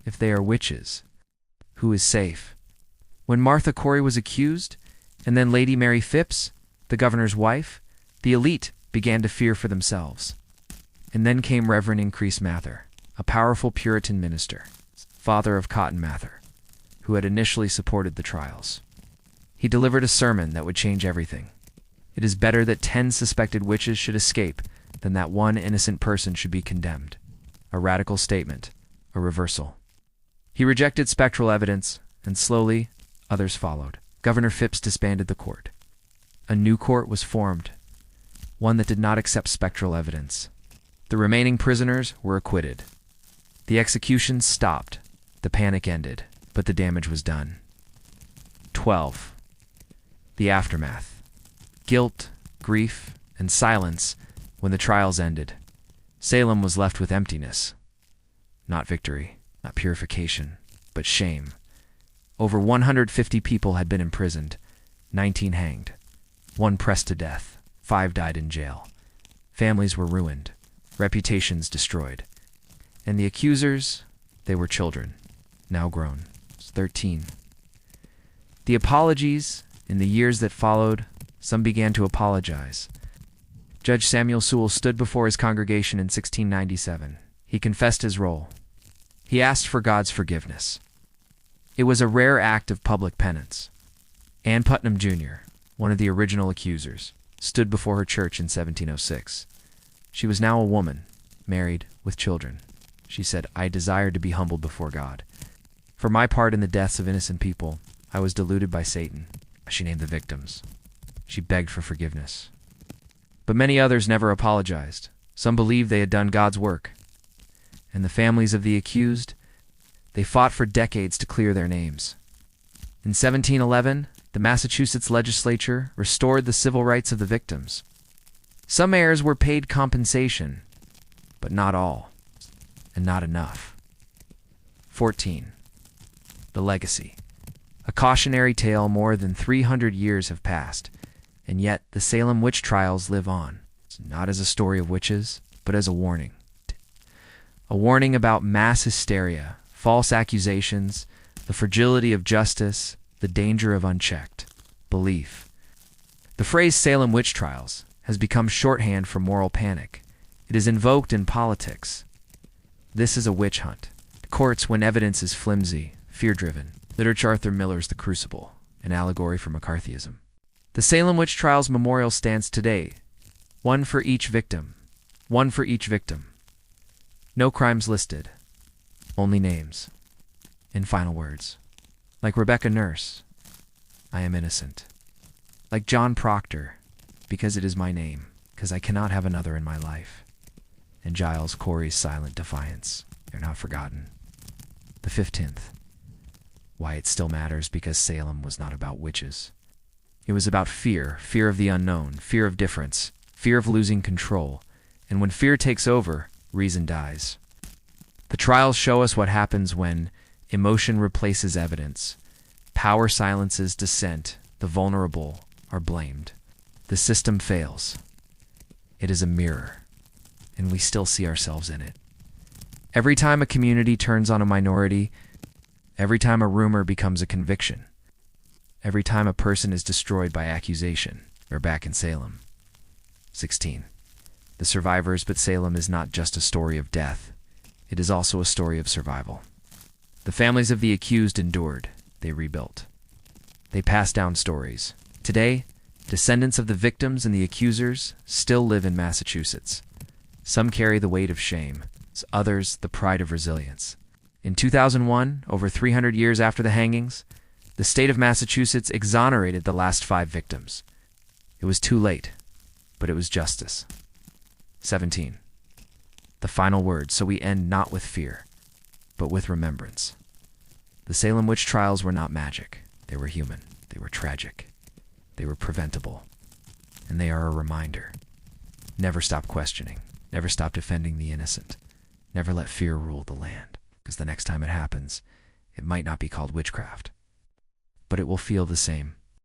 if they are witches. Who is safe? When Martha Corey was accused, and then Lady Mary Phipps, the governor's wife, the elite began to fear for themselves. And then came Reverend Increase Mather, a powerful Puritan minister, father of Cotton Mather, who had initially supported the trials. He delivered a sermon that would change everything. It is better that 10 suspected witches should escape than that one innocent person should be condemned. A radical statement, a reversal. He rejected spectral evidence, and slowly, others followed. Governor Phipps disbanded the court. A new court was formed, one that did not accept spectral evidence. The remaining prisoners were acquitted. The executions stopped. The panic ended, but the damage was done. 12. The aftermath. Guilt, grief, and silence when the trials ended. Salem was left with emptiness. Not victory, not purification, but shame. Over 150 people had been imprisoned, 19 hanged, 1 pressed to death, 5 died in jail. Families were ruined, reputations destroyed. And the accusers, they were children, now grown, 13. The apologies, in the years that followed, some began to apologize. Judge Samuel Sewall stood before his congregation in 1697. He confessed his role. He asked for God's forgiveness. It was a rare act of public penance. Ann Putnam, Jr., one of the original accusers, stood before her church in 1706. She was now a woman, married, with children. She said, "I desired to be humbled before God. For my part in the deaths of innocent people, I was deluded by Satan." She named the victims. She begged for forgiveness. But many others never apologized. Some believed they had done God's work. And the families of the accused, they fought for decades to clear their names. In 1711, the Massachusetts legislature restored the civil rights of the victims. Some heirs were paid compensation, but not all, and not enough. 14. The legacy. A cautionary tale. More than 300 years have passed, and yet the Salem witch trials live on, not as a story of witches, but as a warning. A warning about mass hysteria, false accusations, the fragility of justice, the danger of unchecked belief. The phrase Salem witch trials has become shorthand for moral panic. It is invoked in politics. This is a witch hunt. Courts when evidence is flimsy, fear-driven. Literature. Arthur Miller's The Crucible, an allegory for McCarthyism. The Salem witch trials memorial stands today. One for each victim. One for each victim. No crimes listed. Only names. In final words. Like Rebecca Nurse, I am innocent. Like John Proctor, because it is my name, because I cannot have another in my life. And Giles Corey's silent defiance. They're not forgotten. The 15th. Why it still matters, because Salem was not about witches. It was about fear, fear of the unknown, fear of difference, fear of losing control. And when fear takes over, reason dies. The trials show us what happens when emotion replaces evidence. Power silences dissent. The vulnerable are blamed. The system fails. It is a mirror, and we still see ourselves in it. Every time a community turns on a minority, every time a rumor becomes a conviction, every time a person is destroyed by accusation, we're back in Salem. 16. The survivors. But Salem is not just a story of death. It is also a story of survival. The families of the accused endured. They rebuilt. They passed down stories. Today, descendants of the victims and the accusers still live in Massachusetts. Some carry the weight of shame, others the pride of resilience. In 2001, over 300 years after the hangings, the state of Massachusetts exonerated the last 5 victims. It was too late, but it was justice. 17. The final word. So we end not with fear, but with remembrance. The Salem witch trials were not magic. They were human. They were tragic. They were preventable. And they are a reminder. Never stop questioning. Never stop defending the innocent. Never let fear rule the land, because the next time it happens, it might not be called witchcraft, but it will feel the same.